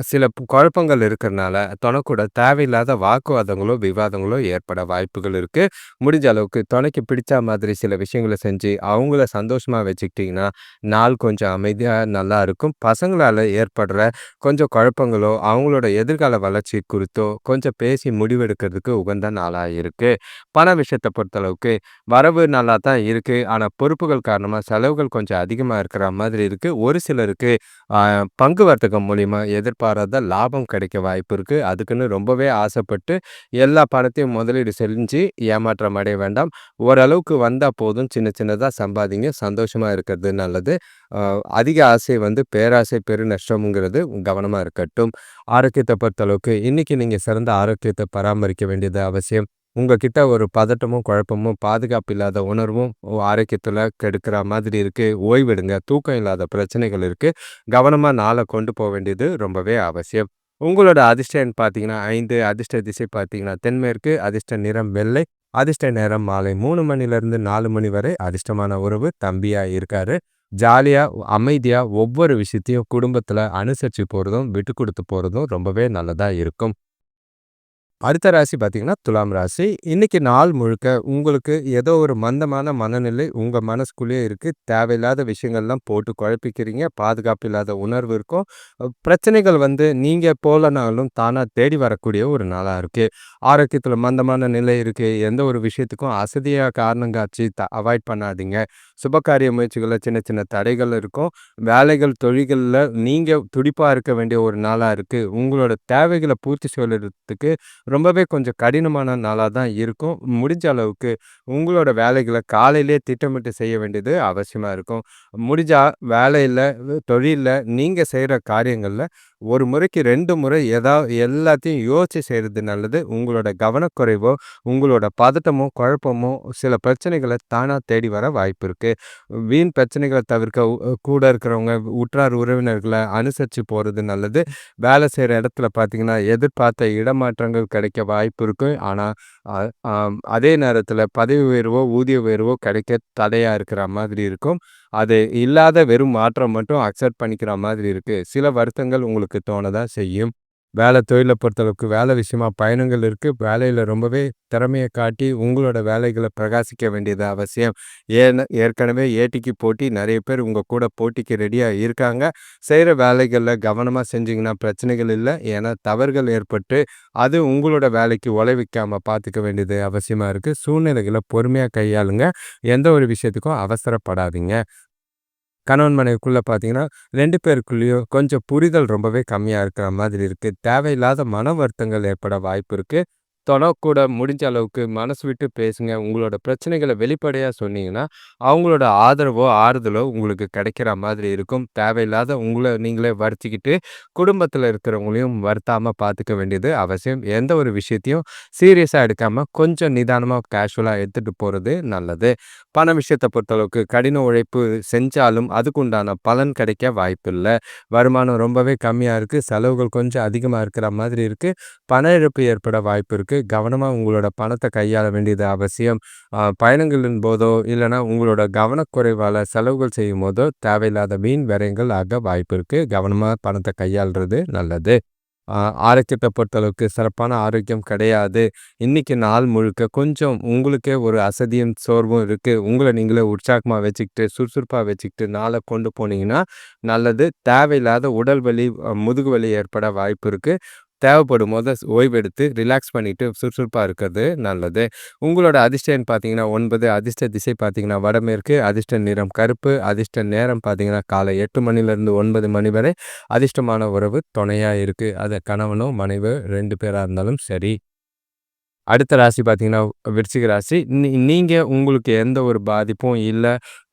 சில குழப்பங்கள் இருக்கிறனால, தொணக்கூட தேவையில்லாத வாக்குவாதங்களோ, விவாதங்களோ ஏற்பட வாய்ப்புகள் இருக்கு. முடிஞ்ச அளவுக்கு தொணைக்கு பிடிச்ச மாதிரி சில விஷயங்கள செஞ்சு, அவங்கள சந்தோஷமா வச்சுக்கிட்டீங்கன்னா, நாள் கொஞ்சம் அமைதியா நல்லா இருக்கும். பசங்களால ஏற்படுற கொஞ்சம் குழப்பங்களோ, அவங்களோட எதிர்கால வளர்ச்சி குறித்தோ கொஞ்சம் பேசி முடிவெடுக்கிறதுக்கு உகந்த நாளா இருக்கு. பண விஷயத்த பொறுத்தளவுக்கு வரவு நல்லா தான் இருக்கு. ஆனா, பொறுப்புகள் காரணமா செலவுகள் கொஞ்சம் அதிகமா இருக்கிற மாதிரி இருக்கு. ஒரு சிலருக்கு அ பங்கு வர்த்தகம் மூலியமா எதிர்பாராத லாபம் கிடைக்க வாய்ப்பு இருக்கு. அதுக்குன்னு ரொம்பவே ஆசைப்பட்டு எல்லா பணத்தையும் முதலீடு செஞ்சு ஏமாற்றம் அடைய வேண்டாம். ஓரளவுக்கு வந்தா போதும். சின்ன சின்னதா சம்பாதிங்க. சந்தோஷமா இருக்கிறது நல்லது. அ அதிக ஆசை வந்து பேராசை பெருநஷ்டம்ங்கிறது கவனமா இருக்கட்டும். ஆரோக்கியத்த பொறுத்தளவுக்கு இன்னைக்கு நீங்க சிறந்த ஆரோக்கியத்த பராமரிக்க வேண்டியது அவசியம். உங்ககிட்ட ஒரு பதட்டமும், குழப்பமும், பாதுகாப்பு இல்லாத உணர்வும் ஆரோக்கியத்துல கெடுக்கிற மாதிரி இருக்கு. ஓய்வெடுங்க. தூக்கம் இல்லாத பிரச்சனைகள் இருக்கு. கவனமா நாள கொண்டு வேண்டியது ரொம்பவே அவசியம். உங்களோட அதிர்ஷ்ட எண் பார்த்தீங்கன்னா 5, அதிர்ஷ்ட திசை பார்த்தீங்கன்னா தென்மேற்கு, அதிர்ஷ்ட நிறம் வெள்ளை, அதிர்ஷ்ட நேரம் மாலை 3 மணிலிருந்து 4 மணி வரை. அதிர்ஷ்டமான உறவு தம்பியா இருக்காரு. ஜாலியா, அமைதியா ஒவ்வொரு விஷயத்தையும் குடும்பத்துல அனுசரிச்சு போறதும், விட்டு குடுத்து போறதும் ரொம்பவே நல்லதா இருக்கும். அடுத்த ராசி பார்த்தீங்கன்னா, துலாம் ராசி. இன்னைக்கு நாள் முழுக்க உங்களுக்கு ஏதோ ஒரு மந்தமான மனநிலை உங்க மனசுக்குள்ளேயே இருக்கு. தேவையில்லாத விஷயங்கள்லாம் போட்டு குழப்பிக்கிறீங்க. பாதுகாப்பு இல்லாத உணர்வு இருக்கும். பிரச்சனைகள் வந்து நீங்க போலனாலும் தானா தேடி வரக்கூடிய ஒரு நாளா இருக்கு. ஆரோக்கியத்தில மந்தமான நிலை இருக்கு. எந்த ஒரு விஷயத்துக்கும் அசதியா காரணம் காட்சி அவாய்ட் பண்ணாதீங்க. சுபகாரிய முயற்சிகள்ல சின்ன சின்ன தடைகள் இருக்கும். வேலைகள், தொழில்கள்ல நீங்க துடிப்பா இருக்க வேண்டிய ஒரு நாளா இருக்கு. உங்களோட தேவைகள பூர்த்தி செய்றதுக்கு ரொம்பவே கொஞ்சம் கடினமான நாளா தான் இருக்கும். முடிஞ்ச அளவுக்கு உங்களோட வேலைகள காலையிலேயே திட்டமிட்டு செய்ய வேண்டியது அவசியமா இருக்கும். முடிஞ்சா வேலையில, தொழில்ல நீங்க செய்ற காரியங்கள்ல ஒரு முறைக்கு 2 முறை எல்லாத்தையும் யோசிச்சு செய்றது நல்லது. உங்களோட கவனக்குறைவோ, உங்களோட பதட்டமோ, குழப்பமோ சில பிரச்சனைகள தானா தேடி வர வாய்ப்பு இருக்கு. வீண் பிரச்சனைகள தவிர்க்க கூட இருக்கிறவங்க, உற்றார் உறவினர்கள அனுசரிச்சு போறது நல்லது. வேலை செய்ற இடத்துல பார்த்தீங்கன்னா, எதிர்பார்த்த இடமாற்றங்கள் கிடைக்க வாய்ப்பு இருக்கு. ஆனா, அ ஆம் அதே நேரத்தில பதவி உயர்வோ, ஊதிய உயர்வோ கிடைக்க தடையா இருக்கிற மாதிரி இருக்கும். அது இல்லாத வெறும் மாற்றம் மட்டும் அக்செப்ட் பண்ணிக்கிற மாதிரி இருக்கு. சில வருத்தங்கள் உங்களுக்கு தோணதான் செய்யும். வேலை தொழில பொறுத்தளவுக்கு வேலை விஷயமா பயணங்கள் இருக்கு. வேலையில ரொம்பவே திறமைய காட்டி உங்களோட வேலைகள பிரகாசிக்க வேண்டியது அவசியம். ஏற்கனவே ஏட்டிக்கு போட்டி நெறைய பேர் உங்க கூட போட்டிக்கு ரெடியா இருக்காங்க. செய்ற வேலைகள்ல கவனமா செஞ்சீங்கன்னா பிரச்சனைகள் இல்ல. ஏன்னா தவறுகள் ஏற்பட்டு, அது உங்களோட வேலைக்கு உழைவிக்காம பார்த்துக்க வேண்டியது அவசியமா இருக்கு. சூழ்நிலைகள பொறுமையா கையாளுங்க. எந்த ஒரு விஷயத்துக்கும் அவசரப்படாதீங்க. கணவன் மனைவிக்குள்ள பார்த்தீங்கன்னா, 2 பேருக்குள்ளேயும் கொஞ்சம் புரிதல் ரொம்பவே கம்மியா இருக்கிற மாதிரி இருக்கு. தேவையில்லாத மன வருத்தங்கள் ஏற்பட வாய்ப்பு இருக்கு. கூட முடிஞ்ச அளவுக்கு மனசு விட்டு பேசுங்க. உங்களோட பிரச்சனைகள வெளிப்படையா சொன்னீங்கன்னா, அவங்களோட ஆதரவோ, ஆறுதலோ உங்களுக்கு கிடைக்கிற மாதிரி இருக்கும். தேவையில்லாத உங்கள நீங்களே வருத்திக்கிட்டு, குடும்பத்தில இருக்கிறவங்களையும் வருத்தாம பார்த்துக்க வேண்டியது அவசியம். எந்த ஒரு விஷயத்தையும் சீரியஸா எடுக்காம, கொஞ்சம் நிதானமா, கேஷுவலா எடுத்துட்டு போறது நல்லது. பண விஷயத்த பொறுத்தளவுக்கு கடின உழைப்பு செஞ்சாலும் அதுக்குண்டான பலன் கிடைக்க வாய்ப்பில்ல. வருமானம் ரொம்பவே கம்மியா இருக்கு. செலவுகள் கொஞ்சம் அதிகமா இருக்கிற மாதிரி இருக்கு. பண இழப்பு ஏற்பட வாய்ப்பு இருக்கு. கவனமா உங்களோட பணத்த கையாள வேண்டியது அவசியம். பயணங்களின் போதோ, இல்லன்னா உங்களோட கவனக்குறைவால செலவுகள் செய்யும்போதோ, தேவையில்லாத வீண் விரயங்கள் ஆக வாய்ப்பு இருக்கு. கவனமா பணத்த கையாள்றது நல்லது. ஆ ஆரோக்கியத்த பொறுத்தளவுக்கு சிறப்பான ஆரோக்கியம் கிடையாது. இன்னைக்கு நாள் முழுக்க கொஞ்சம் உங்களுக்கே ஒரு அசதியும், சோர்வும் இருக்கு. உங்கள நீங்களே உற்சாகமா வச்சுக்கிட்டு, சுறுசுறுப்பா வச்சுக்கிட்டு நாள கொண்டு போனீங்கன்னா நல்லது. தேவையில்லாத உடல் வலி, முதுகு வலி ஏற்பட வாய்ப்பு இருக்கு. தேவைப்படும்போது ஓய்வெடுத்து ரிலாக்ஸ் பண்ணிட்டு சுறுசுறுப்பா இருக்கிறது நல்லது. உங்களோட அதிர்ஷ்ட எண் பார்த்தீங்கன்னா 9, அதிர்ஷ்ட திசை பார்த்தீங்கன்னா வடமேற்கு, அதிர்ஷ்ட நிறம் கருப்பு, அதிர்ஷ்ட நேரம் பார்த்தீங்கன்னா காலை 8 மணிலேருந்து 9 மணி வரை. அதிர்ஷ்டமான உறவு துணையா இருக்கு. அது கணவனோ, மனைவியோ 2 பேரா இருந்தாலும் சரி. அடுத்த ராசி பார்த்தீங்கன்னா, விருச்சிக ராசி. நீங்க உங்களுக்கு எந்த ஒரு பாதிப்பும் இல்ல.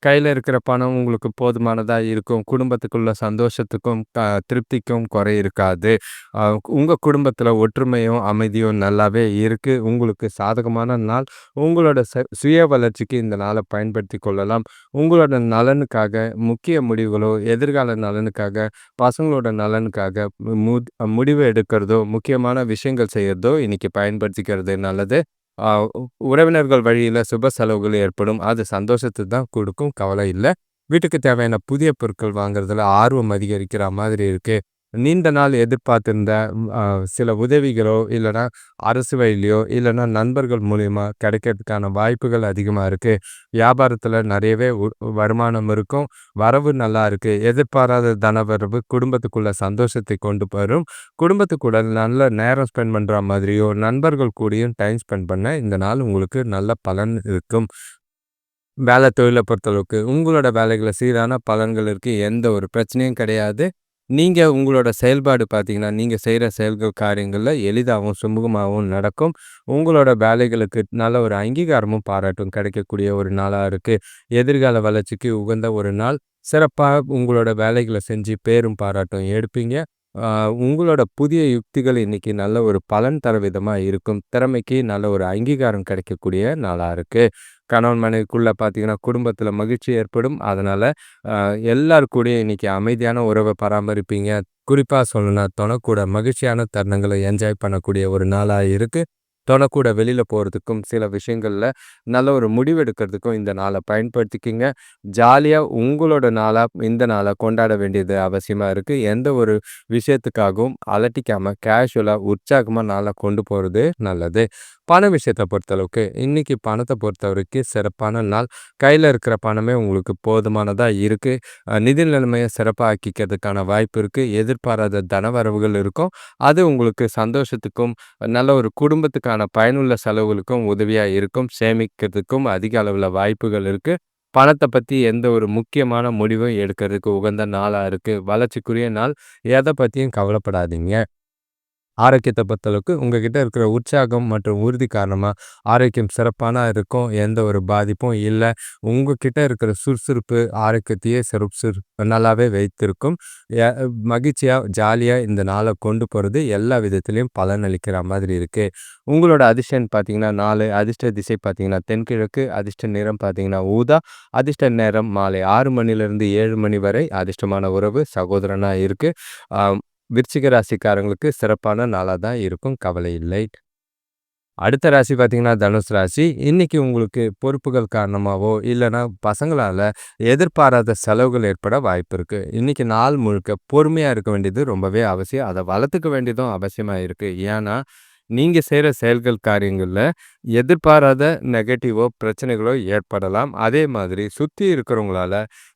கையில இருக்கிற பணம் உங்களுக்கு போதுமானதா இருக்கும். குடும்பத்துக்குள்ள சந்தோஷத்துக்கும், திருப்திக்கும் குறை இருக்காது. அ உங்க குடும்பத்தில ஒற்றுமையும், அமைதியும் நல்லாவே இருக்கு. உங்களுக்கு சாதகமான நாள். உங்களோட சுய வளர்ச்சிக்கு இந்த நாள பயன்படுத்திக் கொள்ளலாம். உங்களோட நலனுக்காக முக்கிய முடிவுகளோ, எதிர்கால நலனுக்காக, பசங்களோட நலனுக்காக முடிவு எடுக்கிறதோ, முக்கியமான விஷயங்கள் செய்றதோ இன்னைக்கு பயன்படுத்திக்கிறது நல்லது. ஆ உறவினர்கள் வழியில சுப செலவுகள் ஏற்படும். அது சந்தோஷத்த தான் குடுக்கும். கவலை இல்ல. வீட்டுக்கு தேவையான புதிய பொருட்கள் வாங்குறதுல ஆர்வம் அதிகரிக்கிற மாதிரி இருக்கு. நீண்ட நாள் எதிர்பார்த்திருந்த அ சில உதவிகளோ, இல்லன்னா அரசு வழியிலயோ, இல்லன்னா நண்பர்கள் மூலியமா கிடைக்கிறதுக்கான வாய்ப்புகள் அதிகமா இருக்கு. வியாபாரத்துல நிறையவே வருமானம் இருக்கும். வரவு நல்லா இருக்கு. எதிர்பாராத தனவரவு குடும்பத்துக்குள்ள சந்தோஷத்தை கொண்டு வரும். குடும்பத்துக்கூட நல்ல நேரம் ஸ்பெண்ட் பண்ற மாதிரியோ, நண்பர்கள் கூடயும் டைம் ஸ்பெண்ட் பண்ண இந்த நாள் உங்களுக்கு நல்ல பலன் இருக்கும். வேலை தொழில பொறுத்தளவுக்கு உங்களோட வேலைகள்ல சீரான பலன்கள் இருக்கு. எந்த ஒரு பிரச்சனையும் கிடையாது. நீங்க உங்களோட செயல்பாடு பார்த்தீங்கன்னா, நீங்க செய்ற செயல்கள், காரியங்கள்ல எளிதாவும், சுமூகமாவும் நடக்கும். உங்களோட வேலைகளுக்கு நல்ல ஒரு அங்கீகாரமும், பாராட்டும் கிடைக்கக்கூடிய ஒரு நாளா இருக்கு. எதிர்கால வளர்ச்சிக்கு உகந்த ஒரு நாள். சிறப்பா உங்களோட வேலைகள செஞ்சு பேரும், பாராட்டும் எடுப்பீங்க. ஆ உங்களோட புதிய யுக்திகள் இன்னைக்கு நல்ல ஒரு பலன் தர விதமா இருக்கும். திறமைக்கு நல்ல ஒரு அங்கீகாரம் கிடைக்கக்கூடிய நாளா இருக்கு. கணவன் மனைவிக்குள்ள பார்த்தீங்கன்னா, குடும்பத்தில மகிழ்ச்சி ஏற்படும். அதனால எல்லார் கூடயும் இன்னைக்கு அமைதியான உறவ பராமரிப்பீங்க. குறிப்பா சொல்லணும்னா, தொணக்கூட மகிழ்ச்சியான தருணங்கள என்ஜாய் பண்ணக்கூடிய ஒரு நாளா இருக்கு. தொணக்கூட வெளியில போறதுக்கும், சில விஷயங்கள்ல நல்ல ஒரு முடிவெடுக்கிறதுக்கும் இந்த நாள பயன்படுத்திக்கிங்க. ஜாலியா உங்களோட நாளா இந்த நாள கொண்டாட வேண்டியது அவசியமா இருக்கு. எந்த ஒரு விஷயத்துக்காகவும் அலட்டிக்காம, கேஷுவலா, உற்சாகமா நாள கொண்டு போறது நல்லது. பண விஷயத்த பொறுத்தளவுக்கு, இன்னைக்கு பணத்த பொறுத்தவரைக்கும் சிறப்பான நாள். கையில இருக்கிற பணமே உங்களுக்கு போதுமானதா இருக்கு. நிதி நிலைமைய சிறப்பா ஆக்கிக்கிறதுக்கான வாய்ப்பு இருக்கு. எதிர்பாராத தனவரவுகள் இருக்கும். அது உங்களுக்கு சந்தோஷத்துக்கும், நல்ல ஒரு குடும்பத்துக்கான பயனுள்ள செலவுகளுக்கும் உதவியா இருக்கும். சேமிக்கிறதுக்கும் அதிக அளவுல வாய்ப்புகள் இருக்கு. பணத்த பத்தி எந்த ஒரு முக்கியமான முடிவும் எடுக்கிறதுக்கு உகந்த நாளா இருக்கு. வளர்ச்சிக்குரிய நாள். எத பத்தியும் கவலைப்படாதீங்க. ஆரோக்கியத்த பொறுத்தளவுக்கு உங்ககிட்ட இருக்கிற உற்சாகம் மற்றும் உறுதி காரணமா ஆரோக்கியம் சிறப்பான இருக்கும். எந்த ஒரு பாதிப்பும் இல்ல. உங்ககிட்ட இருக்கிற சுறுசுறுப்பு ஆரோக்கியத்தையே நல்லாவே வைத்திருக்கும். எ மகிழ்ச்சியா, ஜாலியா இந்த நாள கொண்டு போறது எல்லா விதத்திலயும் பலனளிக்கிற மாதிரி இருக்கு. உங்களோட அதிர்ஷ்டம்ன்னு பார்த்தீங்கன்னா 4, அதிர்ஷ்ட திசை பார்த்தீங்கன்னா தென்கிழக்கு, அதிர்ஷ்ட நிறம் பார்த்தீங்கன்னா ஊதா, அதிர்ஷ்ட நேரம் மாலை 6 மணிலிருந்து 7 மணி வரை. அதிர்ஷ்டமான உறவு சகோதரனா இருக்கு. ஆ விருச்சிக ராசிக்காரங்களுக்கு சிறப்பான நாளா தான் இருக்கும். கவலை இல்லை. அடுத்த ராசி பார்த்தீங்கன்னா, தனுசு ராசி. இன்னைக்கு உங்களுக்கு பொறுப்புகள் காரணமாவோ, இல்லன்னா பசங்களால எதிர்பாராத செலவுகள் ஏற்பட வாய்ப்பு இருக்கு. இன்னைக்கு நாள் முழுக்க பொறுமையா இருக்க வேண்டியது ரொம்பவே அவசியம். அத வளர்த்துக்க வேண்டியதும் அவசியமா இருக்கு. ஏன்னா, நீங்க செய்ற செயல்கள், காரியங்கள்ல எதிர்பாராத நெகட்டிவோ, பிரச்சனைகளோ ஏற்படலாம். அதே மாதிரி சுத்தி இருக்கிறவங்களால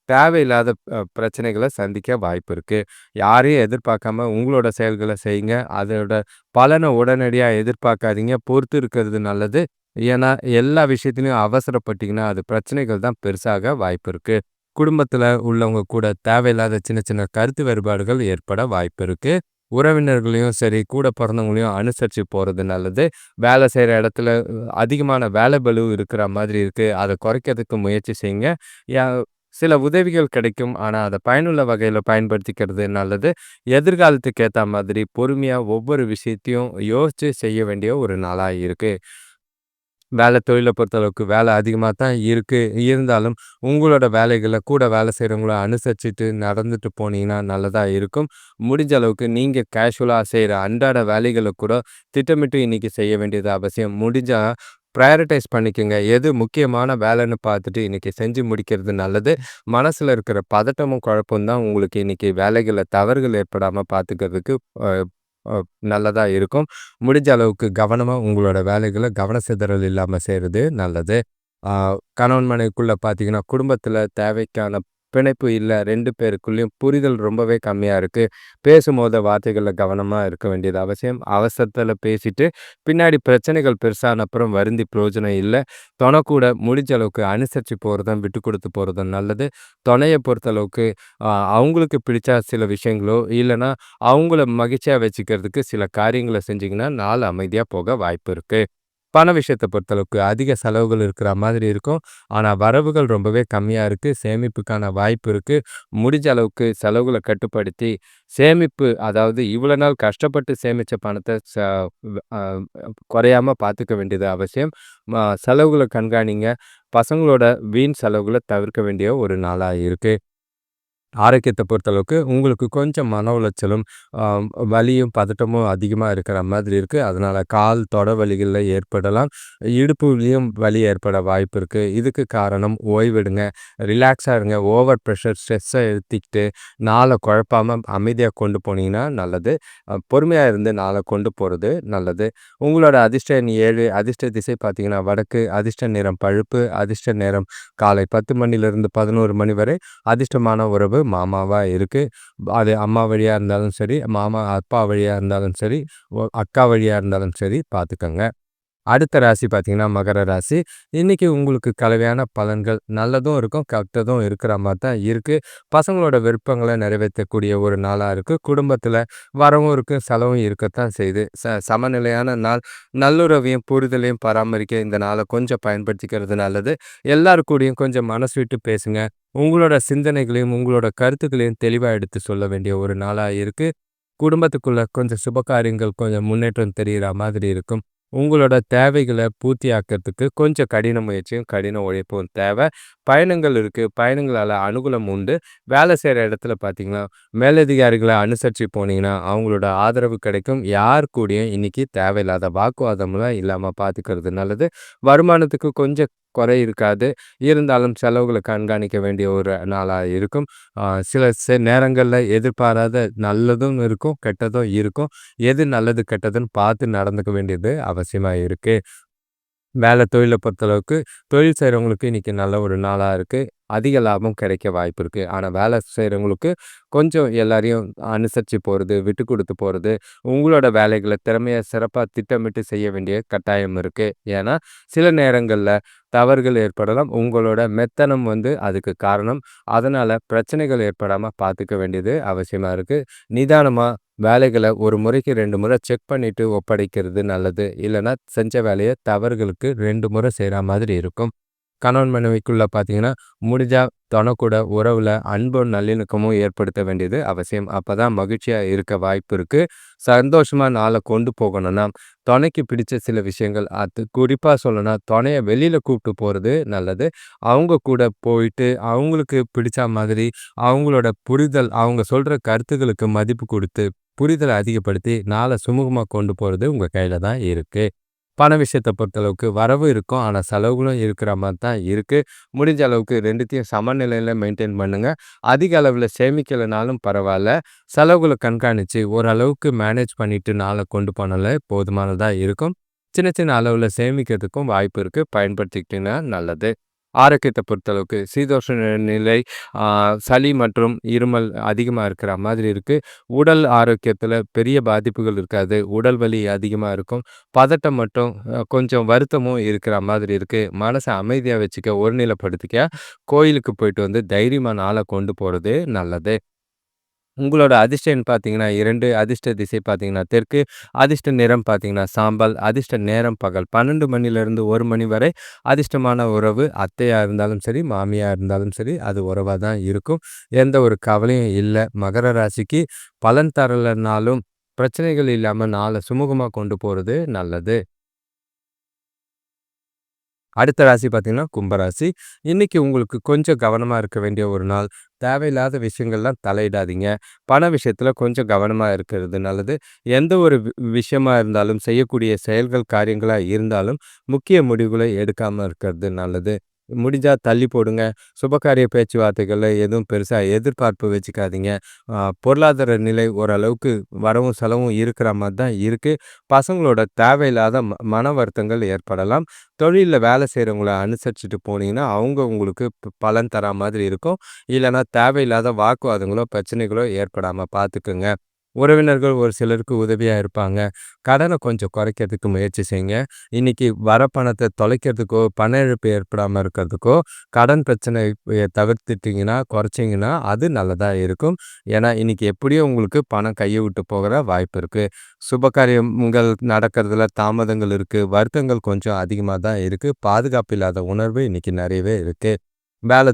தேவையில்லாத பிரச்சனைகள சந்திக்க வாய்ப்பு இருக்கு. யாரையும் எதிர்பார்க்காம உங்களோட செயல்கள செய்யுங்க. அதோட பலன உடனடியா எதிர்பார்க்காதீங்க. பொறுத்து இருக்கிறது நல்லது. ஏன்னா, எல்லா விஷயத்திலயும் அவசரப்பட்டீங்கன்னா, அது பிரச்சனைகள் தான் பெருசாக வாய்ப்பு இருக்கு. குடும்பத்தில உள்ளவங்க கூட தேவையில்லாத சின்ன சின்ன கருத்து வேறுபாடுகள் ஏற்பட வாய்ப்பு இருக்கு. உறவினர்களையும் சரி, கூட பொறந்தவங்களையும் அனுசரிச்சு போறது நல்லது. வேலை செய்ற இடத்துல அதிகமான வேலை பளு இருக்கிற மாதிரி இருக்கு. அத குறைக்கிறதுக்கு முயற்சி செய்யுங்க. யா சில உதவிகள் கிடைக்கும். ஆனா, அத பயனுள்ள வகையில பயன்படுத்திக்கிறது நல்லது. எதிர்காலத்துக்கு ஏத்தா மாதிரி பொறுமையா ஒவ்வொரு விஷயத்தையும் யோசிச்சு செய்ய வேண்டிய ஒரு நாளா இருக்கு. வேலை தொழில பொறுத்தளவுக்கு வேலை அதிகமா தான் இருக்கு. இருந்தாலும் உங்களோட வேலைகள கூட வேலை செய்றவங்கள அனுசரிச்சுட்டு நடந்துட்டு போனீங்கன்னா நல்லதா இருக்கும். முடிஞ்ச அளவுக்கு நீங்க கேஷுவலா செய்ற அன்றாட வேலைகள கூட திட்டமிட்டு இன்னைக்கு செய்ய வேண்டியது அவசியம். முடிஞ்சா பிரையாரிடைஸ் பண்ணிக்கங்க. எது முக்கியமான வேலைன்னு பார்த்துட்டு இன்னைக்கு செஞ்சு முடிக்கிறது நல்லது. மனசுல இருக்கிற பதட்டமும், குழப்பமும் தான் உங்களுக்கு இன்னைக்கு வேலைகள்ல தவறுகள் ஏற்படாம பார்த்துக்கிறதுக்கு அ அ நல்லதா இருக்கும். முடிஞ்ச அளவுக்கு கவனமா உங்களோட வேலைகள கவன சிதறல் இல்லாம செய்றது நல்லது. ஆ கணவன் மனைவிக்குள்ள பார்த்தீங்கன்னா, குடும்பத்தில தேவைக்கான பிணைப்பு இல்ல. 2 பேருக்குள்ளயும் புரிதல் ரொம்பவே கம்மியா இருக்கு. பேசும்போது வார்த்தைகள்ல கவனமா இருக்க வேண்டியது அவசியம். அவசரத்தில பேசிட்டு, பின்னாடி பிரச்சனைகள் பெருசான அப்புறம் வருந்தி பிரயோஜனம் இல்ல. தொண கூட முடிஞ்ச அளவுக்கு அனுசரிச்சு போறதும், விட்டு குடுத்து போறதும் நல்லது. தொணைய பொறுத்தளவுக்கு அவங்களுக்கு பிடிச்ச சில விஷயங்களோ, இல்லன்னா அவங்கள மகிழ்ச்சியா வச்சுக்கிறதுக்கு சில காரியங்கள செஞ்சீங்கன்னா, நாள் அமைதியா போக வாய்ப்பு இருக்கு. பண விஷயத்த பொறுத்தளவுக்கு அதிக செலவுகள் இருக்கிற மாதிரி இருக்கும். ஆனா வரவுகள் ரொம்பவே கம்மியா இருக்கு. சேமிப்புக்கான வாய்ப்பு இருக்கு. முடிஞ்ச அளவுக்கு செலவுகள கட்டுப்படுத்தி, சேமிப்பு அதாவது இவ்வளோ நாள் கஷ்டப்பட்டு சேமிச்ச பணத்த அ குறையாம பார்த்துக்க வேண்டியது அவசியம். செலவுகள கண்காணிங்க. பசங்களோட வீண் செலவுகள தவிர்க்க வேண்டிய ஒரு நாளா இருக்கு. ஆரோக்கியத்த பொறுத்தளவுக்கு உங்களுக்கு கொஞ்சம் மன உளைச்சலும், அ வலியும், பதட்டமும் அதிகமா இருக்கிற மாதிரி இருக்கு. அதனால கால், தொட வலிகள்ல ஏற்படலாம். இடுப்புலயும் வலி ஏற்பட வாய்ப்பு இருக்கு. இதுக்கு காரணம் ஓய்வெடுங்க, ரிலாக்ஸா இருங்க. ஓவர் பிரஷர், ஸ்ட்ரெஸ்ஸ ஏத்திக்கிட்டு நாள குழப்பாம அமைதியா கொண்டு போனீங்கன்னா நல்லது. பொறுமையா இருந்து நாள கொண்டு போறது நல்லது. உங்களோட அதிர்ஷ்ட எண் 7, அதிர்ஷ்ட திசை பார்த்தீங்கன்னா வடக்கு, அதிர்ஷ்ட நிறம் பழுப்பு, அதிர்ஷ்ட நேரம் காலை 10 மணிலிருந்து 11 மணி வரை. அதிர்ஷ்டமான உறவு மாமாவா இருக்கு. அது அம்மா வழியா இருந்தாலும் சரி, மாமா அப்பா வழியா இருந்தாலும் சரி, அக்கா வழியா இருந்தாலும் சரி பார்த்துக்கங்க. அடுத்த ராசி பார்த்தீங்கன்னா, மகர ராசி. இன்னைக்கு உங்களுக்கு கலவையான பலன்கள் நல்லதும் இருக்கும், கெட்டதும் இருக்கிற மாரி தான் இருக்கு. பசங்களோட விருப்பங்கள நிறைவேத்தக்கூடிய ஒரு நாளா இருக்கு. குடும்பத்தில வரவும் இருக்கு, செலவும் இருக்கத்தான் செய்யுது. சமநிலையான நாள். நல்லுறவையும், புரிதலையும் பராமரிக்க இந்த நாள கொஞ்சம் பயன்படுத்திக்கிறது நல்லது. எல்லார் கூடயும் கொஞ்சம் மனசு விட்டு பேசுங்க. உங்களோட சிந்தனைகளையும், உங்களோட கருத்துக்களையும் தெளிவா எடுத்து சொல்ல வேண்டிய ஒரு நாளா இருக்கு. குடும்பத்துக்குள்ள கொஞ்சம் சுபகாரியங்கள் கொஞ்சம் முன்னேற்றம் தெரியிற மாதிரி இருக்கும். உங்களோட தேவைகள பூர்த்தியாக்கிறதுக்கு கொஞ்சம் கடின முயற்சியும், கடின உழைப்பும் தேவை. பயணங்கள் இருக்கு. பயணங்களால அனுகூலம் உண்டு. வேலை செய்ற இடத்துல பார்த்தீங்கன்னா, மேலதிகாரிகள அனுசரிச்சு போனீங்கன்னா, அவங்களோட ஆதரவு கிடைக்கும். யார் கூடயும் இன்னைக்கு தேவையில்லாத வாக்குவாதம்லாம் இல்லாம பார்த்துக்கிறது நல்லது. வருமானத்துக்கு கொஞ்சம் குறை இருக்காது. இருந்தாலும் செலவுகள கண்காணிக்க வேண்டிய ஒரு நாளா இருக்கும். சில நேரங்கள்ல எதிர்பாராத நல்லதும் இருக்கும், கெட்டதும் இருக்கும். எது நல்லது, கெட்டதுன்னு பார்த்து நடந்துக்க வேண்டியது அவசியமா இருக்கு. வேலை தொழில பொறுத்தளவுக்கு, தொழில் செய்றவங்களுக்கு இன்னைக்கு நல்ல ஒரு நாளா இருக்கு. அதிக லாபம் கிடைக்க வாய்ப்பு இருக்கு. ஆனா வேலை செய்றவங்களுக்கு கொஞ்சம் எல்லாரையும் அனுசரிச்சு போறது, விட்டு குடுத்து போறது, உங்களோட வேலைகள திறமையா சிறப்பா திட்டமிட்டு செய்ய வேண்டிய கட்டாயம் இருக்கு. ஏன்னா, சில நேரங்கள்ல தவறுகள் ஏற்படலாம். உங்களோட மெத்தனம் அதுக்கு காரணம். அதனால பிரச்சனைகள் ஏற்படாம பார்த்துக்க வேண்டியது அவசியமா இருக்கு. நிதானமா வேலைகள ஒரு முறைக்கு 2 முறை செக் பண்ணிட்டு ஒப்படைக்கிறது நல்லது. இல்லன்னா செஞ்ச வேலைய தவறுகளுக்கு 2 முறை செய்ற மாதிரி இருக்கும். கணவன் மனைவிக்குள்ள பார்த்தீங்கன்னா, முடிஞ்சா தொண கூட உறவுல அன்பும், நல்லிணக்கமும் ஏற்படுத்த வேண்டியது அவசியம். அப்பதான் மகிழ்ச்சியா இருக்க வாய்ப்பு இருக்கு. சந்தோஷமா நாள கொண்டு போகணும்னா, தொணைக்கு பிடிச்ச சில விஷயங்கள் அது குறிப்பா சொல்லணும்னா, தொணைய வெளியில கூப்பிட்டு போறது நல்லது. அவங்க கூட போயிட்டு, அவங்களுக்கு பிடிச்ச மாதிரி அவங்களோட புரிதல், அவங்க சொல்ற கருத்துக்களுக்கு மதிப்பு குடுத்து, புரிதல அதிகப்படுத்தி நாள சுமூகமா கொண்டு போறது உங்க கையில தான் இருக்கு. பண விஷயத்த பொறுத்தளவுக்கு வரவு இருக்கும். ஆனா செலவுகளும் இருக்கிற மாரி தான் இருக்கு. முடிஞ்ச அளவுக்கு 2த்தையும் சமநிலையில மெயின்டெயின் பண்ணுங்க. அதிக அளவுல சேமிக்கலனாலும் பரவால்ல. செலவுகள கண்காணிச்சு ஓரளவுக்கு மேனேஜ் பண்ணிட்டு நாள கொண்டு போனாலே போதுமானதா இருக்கும். சின்ன சின்ன அளவுல சேமிக்கிறதுக்கும் வாய்ப்பு இருக்கு. பயன்படுத்திக்கிட்டீங்கன்னா நல்லது. ஆரோக்கியத்த பொறுத்தளவுக்கு சீதோஷ்ண நிலை, ஆ சளி மற்றும் இருமல் அதிகமா இருக்கிற மாதிரி இருக்கு. உடல் ஆரோக்கியத்தில பெரிய பாதிப்புகள் இருக்காது. உடல் வலி அதிகமா இருக்கும். பதட்டம் மட்டும் கொஞ்சம் வருத்தமும் இருக்கிற மாதிரி இருக்கு. மனச அமைதியா வச்சுக்க, ஒருநிலைப்படுத்திக்க, கோயிலுக்கு போயிட்டு தைரியமா நாள கொண்டு போறது நல்லது. உங்களோட அதிர்ஷ்ட எண் பார்த்தீங்கன்னா 2, அதிர்ஷ்ட திசை பார்த்தீங்கன்னா தெற்கு, அதிர்ஷ்ட நிறம் பார்த்தீங்கன்னா சாம்பல், அதிர்ஷ்ட நேரம் பகல் 12 மணிலேருந்து 1 மணி வரை. அதிர்ஷ்டமான உறவு அத்தையா இருந்தாலும் சரி, மாமியா இருந்தாலும் சரி, அது உறவா தான் இருக்கும். எந்த ஒரு கவலையும் இல்ல. மகர ராசிக்கு பலன் தரலனாலும் பிரச்சனைகள் இல்லாம நாள சுமூகமா கொண்டு போறது நல்லது. அடுத்த ராசி பார்த்தீங்கன்னா, கும்பராசி. இன்னைக்கு உங்களுக்கு கொஞ்சம் கவனமா இருக்க வேண்டிய ஒரு நாள். தேவையில்லாத விஷயங்கள்லாம் தலையிடாதீங்க. பண விஷயத்துல கொஞ்சம் கவனமா இருக்கிறது நல்லது. எந்த ஒரு விஷயமா இருந்தாலும், செய்யக்கூடிய செயல்கள், காரியங்களா இருந்தாலும், முக்கிய முடிவுகளை எடுக்காம இருக்கிறது நல்லது. முடிஞ்சா தள்ளி போடுங்க. சுபகாரிய பேச்சுவார்த்தைகள்ல எதுவும் பெருசா எதிர்பார்ப்பு வச்சுக்காதீங்க. பொருளாதார நிலை ஓரளவுக்கு வரவும், செலவும் இருக்கிற மாரி தான் இருக்கு. பசங்களோட தேவையில்லாத மன வருத்தங்கள் ஏற்படலாம். தொழில்ல வேலை செய்றவங்கள அனுசரிச்சுட்டு போனீங்கன்னா, அவங்க உங்களுக்கு பலன் தரா மாதிரி இருக்கும். இல்லன்னா தேவையில்லாத வாக்குவாதங்களோ, பிரச்சனைகளோ ஏற்படாம பார்த்துக்குங்க. உறவினர்கள் ஒரு சிலருக்கு உதவியா இருப்பாங்க. கடன கொஞ்சம் குறைக்கிறதுக்கு முயற்சி செய்யுங்க. இன்னைக்கு வர பணத்த தொலைக்கிறதுக்கோ, பண இழப்பு ஏற்படாம இருக்கிறதுக்கோ, கடன் பிரச்சனைய தவிர்த்துட்டீங்கன்னா, குறைச்சீங்கன்னா, அது நல்லதா இருக்கும். ஏன்னா, இன்னைக்கு எப்படியும் உங்களுக்கு பணம் கைய விட்டு போகிற வாய்ப்பு இருக்கு. சுபகாரியங்கள் நடக்கிறதுல தாமதங்கள் இருக்கு. வருத்தங்கள் கொஞ்சம் அதிகமா தான் இருக்கு. பாதுகாப்பு இல்லாத உணர்வு இன்னைக்கு நெறையவே இருக்கு.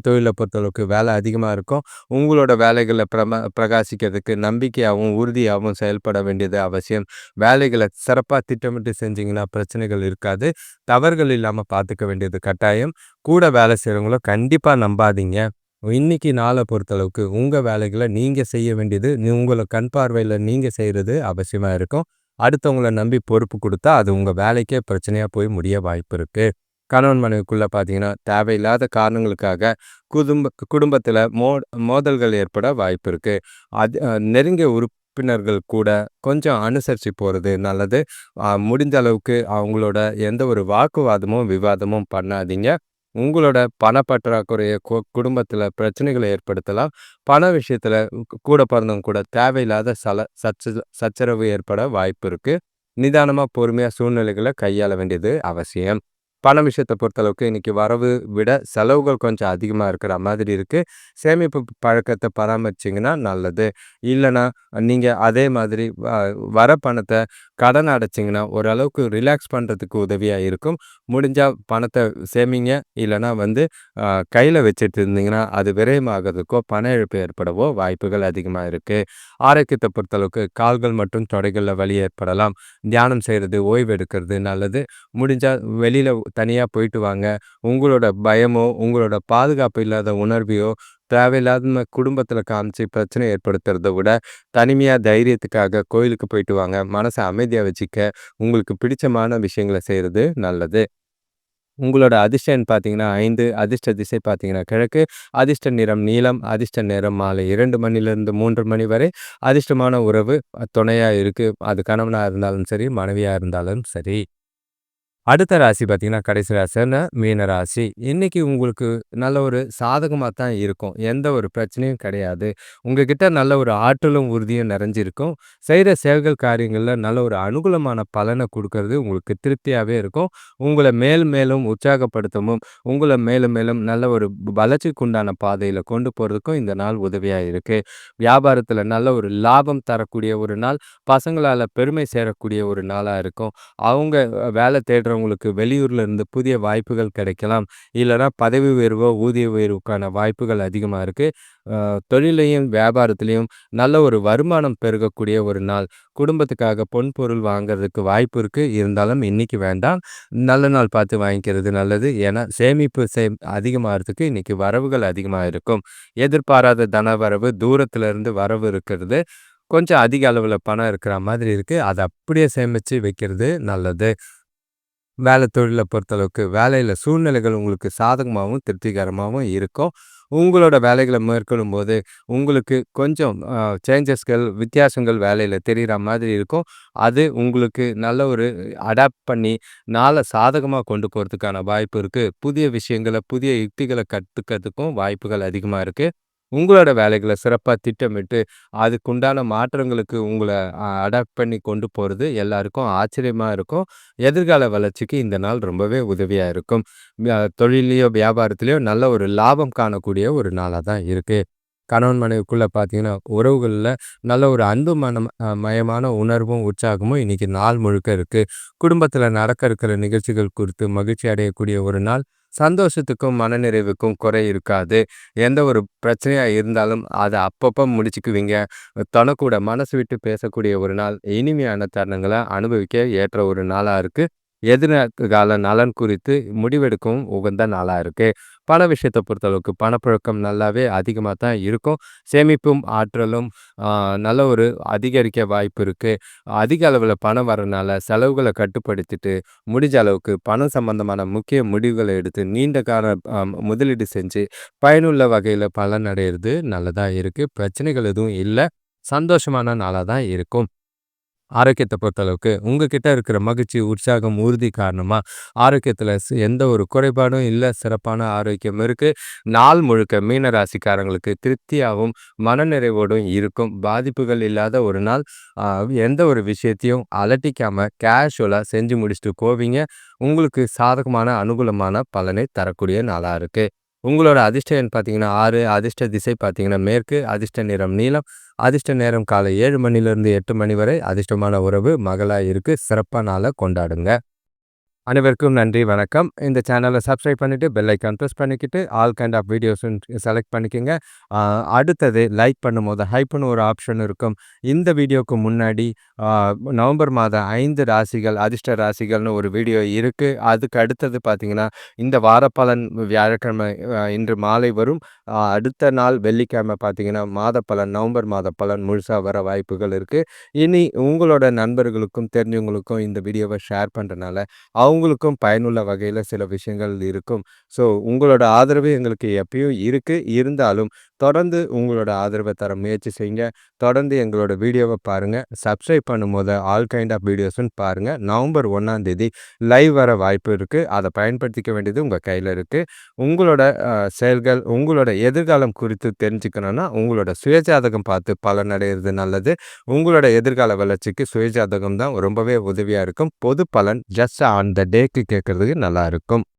தொழில பொறுத்தளவுக்கு வேலை அதிகமா இருக்கும். உங்களோட வேலைகள்ல பிரகாசிக்கிறதுக்கு நம்பிக்கையாவும், உறுதியாவும் செயல்பட வேண்டியது அவசியம். வேலைகள சிறப்பா திட்டமிட்டு செஞ்சீங்கன்னா பிரச்சனைகள் இருக்காது. தவறுகள் இல்லாம பார்த்துக்க வேண்டியது கட்டாயம். கூட வேலை செய்றவங்கள கண்டிப்பா நம்பாதீங்க. இன்னைக்கு நாள பொறுத்தளவுக்கு உங்க வேலைகள நீங்க செய்ய வேண்டியது, உங்கள கண் பார்வையில நீங்க செய்றது அவசியமா இருக்கும். அடுத்தவங்கள நம்பி பொறுப்பு குடுத்தா, அது உங்க வேலைக்கே பிரச்சனையா போய் முடிய வாய்ப்பு இருக்கு. கணவன் மனைவிக்குள்ள பார்த்தீங்கன்னா, தேவையில்லாத காரணங்களுக்காக குடும்பத்தில மோதல்கள் ஏற்பட வாய்ப்பு இருக்கு. அது நெருங்கிய உறுப்பினர்கள் கூட கொஞ்சம் அனுசரிச்சு போறது நல்லது. முடிந்த அளவுக்கு அவங்களோட எந்த ஒரு வாக்குவாதமும், விவாதமும் பண்ணாதீங்க. உங்களோட பணப்பற்றாக்குறைய குடும்பத்தில பிரச்சனைகள ஏற்படுத்தலாம். பண விஷயத்தில கூட பிறந்தவங்க கூட தேவையில்லாத சச்சரவு ஏற்பட வாய்ப்பு இருக்கு. நிதானமா, பொறுமையா சூழ்நிலைகள கையாள வேண்டியது அவசியம். பண விஷயத்த பொறுத்தளவுக்கு இன்னைக்கு வரவு விட செலவுகள் கொஞ்சம் அதிகமா இருக்கிற மாதிரி இருக்கு. சேமிப்பு பழக்கத்த பராமரிச்சீங்கன்னா நல்லது. இல்லன்னா, நீங்க அதே மாதிரி வர பணத்த கடன் அடைச்சீங்கன்னா, ஓரளவுக்கு ரிலாக்ஸ் பண்றதுக்கு உதவியா இருக்கும். முடிஞ்சா பணத்த சேமிங்க. இல்லன்னா அ கையில வச்சுட்டு இருந்தீங்கன்னா, அது விரயமாகறதுக்கோ, பண இழப்பு ஏற்படவோ வாய்ப்புகள் அதிகமா இருக்கு. ஆரோக்கியத்த பொறுத்தளவுக்கு கால்கள் மற்றும் தொடைகள்ல வலி ஏற்படலாம். தியானம் செய்றது, ஓய்வு எடுக்கிறது நல்லது. முடிஞ்சா வெளியில தனியா போயிட்டு வாங்க. உங்களோட பயமோ, உங்களோட பாதுகாப்பு இல்லாத உணர்வையோ, தேவையில்லாம குடும்பத்தில காமிச்சு பிரச்சனை ஏற்படுத்துறத விட, தனிமையா தைரியத்துக்காக கோயிலுக்கு போயிட்டு வாங்க. மனச அமைதியா வச்சுக்க, உங்களுக்கு பிடிச்சமான விஷயங்கள செய்றது நல்லது. உங்களோட அதிர்ஷ்ட எண் பார்த்தீங்கன்னா 5, அதிர்ஷ்ட திசை பார்த்தீங்கன்னா கிழக்கு, அதிர்ஷ்ட நிறம் நீலம், அதிர்ஷ்ட நேரம் மாலை 2 மணிலிருந்து 3 மணி வரை. அதிர்ஷ்டமான உறவு துணையா இருக்கு. அது கணவனா இருந்தாலும் சரி, மனைவியா இருந்தாலும் சரி. அடுத்த ராசி பார்த்தீங்கன்னா, கடைசி ராசியான மீன ராசி. இன்னைக்கு உங்களுக்கு நல்ல ஒரு சாதகமா தான் இருக்கும். எந்த ஒரு பிரச்சனையும் கிடையாது. உங்ககிட்ட நல்ல ஒரு ஆற்றலும், உறுதியும் நிறைஞ்சிருக்கும். செய்ற செயல்கள், காரியங்கள்ல நல்ல ஒரு அனுகூலமான பலன குடுக்கறது உங்களுக்கு திருப்தியாவே இருக்கும். உங்கள மேலும் மேலும் உற்சாகப்படுத்தவும், உங்கள மேலும் மேலும் நல்ல ஒரு வளர்ச்சிக்கு உண்டான பாதையில கொண்டு போறதுக்கும் இந்த நாள் உதவியா இருக்கு. வியாபாரத்தில நல்ல ஒரு லாபம் தரக்கூடிய ஒரு நாள், பசங்களால பெருமை சேரக்கூடிய ஒரு நாளா இருக்கும். அவங்க வேலை தேடுறவங்களுக்கு வெளியூர்ல இருந்து புதிய வாய்ப்புகள் கிடைக்கலாம். இல்லன்னா பதவி உயர்வோ, ஊதிய உயர்வுக்கான வாய்ப்புகள் அதிகமா இருக்கு. அ தொழில்லயும், வியாபாரத்திலயும் நல்ல ஒரு வருமானம் பெருகக்கூடிய ஒரு நாள். குடும்பத்துக்காக பொன் பொருள் வாங்குறதுக்கு வாய்ப்பு இருக்கு. இருந்தாலும் இன்னைக்கு வேண்டாம். நல்ல நாள் பார்த்து வாங்கிக்கிறது நல்லது. ஏன்னா சேமிப்பு அதிகமாகறதுக்கு இன்னைக்கு வரவுகள் அதிகமா இருக்கும். எதிர்பாராத தனவரவு, தூரத்துல இருந்து வரவு இருக்கிறது. கொஞ்சம் அதிக அளவுல பணம் இருக்கிற மாதிரி இருக்கு. அத அப்படியே சேமிச்சு வைக்கிறது நல்லது. தொழில பொறுத்தளவுக்கு வேலையில சூழ்நிலைகள் உங்களுக்கு சாதகமாவும், திருப்திகரமாவும் இருக்கும். உங்களோட வேலைகள மேற்கொள்ளும்போது, உங்களுக்கு கொஞ்சம் வித்தியாசங்கள் வேலையில தெரியிற மாதிரி இருக்கும். அது உங்களுக்கு நல்ல ஒரு அடாப்ட் பண்ணி, நாள சாதகமா கொண்டு போறதுக்கான வாய்ப்பு இருக்கு. புதிய விஷயங்கள, புதிய யுக்திகள கத்துக்கிறதுக்கும் வாய்ப்புகள் அதிகமா இருக்கு. உங்களோட வேலைகள சிறப்பா திட்டமிட்டு, அதுக்குண்டான மாற்றங்களுக்கு உங்கள அடாப்ட் பண்ணி கொண்டு போறது எல்லாருக்கும் ஆச்சரியமா இருக்கும். எதிர்கால வளர்ச்சிக்கு இந்த நாள் ரொம்பவே உதவியா இருக்கும். தொழில்லயோ, வியாபாரத்திலயோ நல்ல ஒரு லாபம் காணக்கூடிய ஒரு நாளா தான் இருக்கு. கணவன் மனைவிக்குள்ள பார்த்தீங்கன்னா, உறவுகள்ல நல்ல ஒரு அன்பு மயமான உணர்வும், உற்சாகமும் இன்னைக்கு நாள் முழுக்க இருக்கு. குடும்பத்தில நடக்க இருக்கிற நிகழ்ச்சிகள் குறித்து மகிழ்ச்சி அடையக்கூடிய ஒரு நாள். சந்தோஷத்துக்கும், மனநிறைவுக்கும் குறை இருக்காது. எந்த ஒரு பிரச்சனையா இருந்தாலும் அத அப்பப்ப முடிச்சுக்குவீங்க. தொணக்கூட மனசு விட்டு பேசக்கூடிய ஒரு நாள். இனிமையான தருணங்கள அனுபவிக்க ஏற்ற ஒரு நாளா இருக்கு. எதிர்கால நலன் குறித்து முடிவெடுக்கவும் உகந்த நாளா இருக்கு. பண விஷயத்த பொறுத்தளவுக்கு பணப்புழக்கம் நல்லாவே அதிகமா தான் இருக்கும். சேமிப்பும், ஆற்றலும் ஆ நல்ல ஒரு அதிகரிக்க வாய்ப்பு இருக்கு. அதிக அளவுல பணம் வரனால செலவுகள கட்டுப்படுத்திட்டு, முடிஞ்ச அளவுக்கு பணம் சம்பந்தமான முக்கிய முடிவுகள எடுத்து நீண்ட கால முதலீடு செஞ்சு, பயனுள்ள வகையில பலன் அடையிறது நல்லதா இருக்கு. பிரச்சனைகள் எதுவும் இல்ல. சந்தோஷமான நாளா தான் இருக்கும். ஆரோக்கியத்தை பொறுத்தளவுக்கு உங்ககிட்ட இருக்கிற மகிழ்ச்சி, உற்சாகம், உறுதி காரணமா ஆரோக்கியத்துல எந்த ஒரு குறைபாடும் இல்ல. சிறப்பான ஆரோக்கியம் இருக்கு. நாள் முழுக்க மீன ராசிக்காரங்களுக்கு திருப்தியாவும், மனநிறைவோடும் இருக்கும். பாதிப்புகள் இல்லாத ஒரு நாள். அ எந்த ஒரு விஷயத்தையும் அலட்டிக்காம கேஷுவலா செஞ்சு முடிச்சுட்டு போவீங்க. உங்களுக்கு சாதகமான, அனுகூலமான பலனை தரக்கூடிய நாளா இருக்கு. உங்களோட அதிர்ஷ்ட எண் பார்த்தீங்கன்னா 6, அதிர்ஷ்ட திசை பார்த்தீங்கன்னா மேற்கு, அதிர்ஷ்ட நிறம் நீலம், அதிர்ஷ்ட நேரம் காலை 7 மணிலிருந்து 8 மணி வரை. அதிர்ஷ்டமான உறவு மகளா இருக்கு. சிறப்பான நாள கொண்டாடுங்க. அனைவருக்கும் நன்றி, வணக்கம். இந்த சேனலை சப்ஸ்கிரைப் பண்ணிட்டு பெல் ஐக்கான் ப்ரெஸ் பண்ணிக்கிட்டு ஆல் கைண்ட் ஆஃப் வீடியோஸ்ன்னு செலக்ட் பண்ணிக்கங்க. அடுத்தது லைக் பண்ணும்போது ஹைப்னு ஒரு ஆப்ஷன் இருக்கும். இந்த வீடியோக்கு முன்னாடி ஆ, நவம்பர் மாதம் 5 ராசிகள் அதிர்ஷ்ட ராசிகள்னு ஒரு வீடியோ இருக்கு. அதுக்கு அடுத்தது பார்த்தீங்கன்னா, இந்த வாரப்பலன் வியாழக்கிழமை இன்று மாலை வரும். அடுத்த நாள் வெள்ளிக்கிழமை பார்த்தீங்கன்னா, மாத பலன் நவம்பர் மாத பலன் முழுசா வர வாய்ப்புகள் இருக்கு. இனி உங்களோட நண்பர்களுக்கும் தெரிஞ்சவங்களுக்கும் இந்த வீடியோவை ஷேர் பண்ணுறனால அவங்களுக்கும் பயனுள்ள வகையில சில விஷயங்கள் இருக்கும். ஸோ உங்களோட ஆதரவு எங்களுக்கு எப்பயும் இருக்கு. இருந்தாலும் தொடர்ந்து உங்களோட ஆதரவ தர முயற்சி செய்யுங்க. தொடர்ந்து எங்களோட வீடியோவ பாருங்க. சப்ஸ்கிரைப் பண்ணும்போது ஆல் கைண்ட் ஆஃப் வீடியோஸ்ன்னு பாருங்க. நவம்பர் 1ஆம் தேதி லைவ் வர வாய்ப்பு இருக்கு. அத பயன்படுத்திக்க வேண்டியது உங்க கையில இருக்கு. உங்களோட செயல்கள், உங்களோட எதிர்காலம் குறித்து தெரிஞ்சுக்கணும்னா, உங்களோட சுயஜாதகம் பார்த்து பலனடைறது நல்லது. உங்களோட எதிர்கால வளர்ச்சிக்கு சுயஜாதகம் தான் ரொம்பவே உதவியா இருக்கும். பொது பலன் ஜஸ்ட் ஆன் த டேக்கு கேட்கறதுக்கு நல்லா இருக்கும்.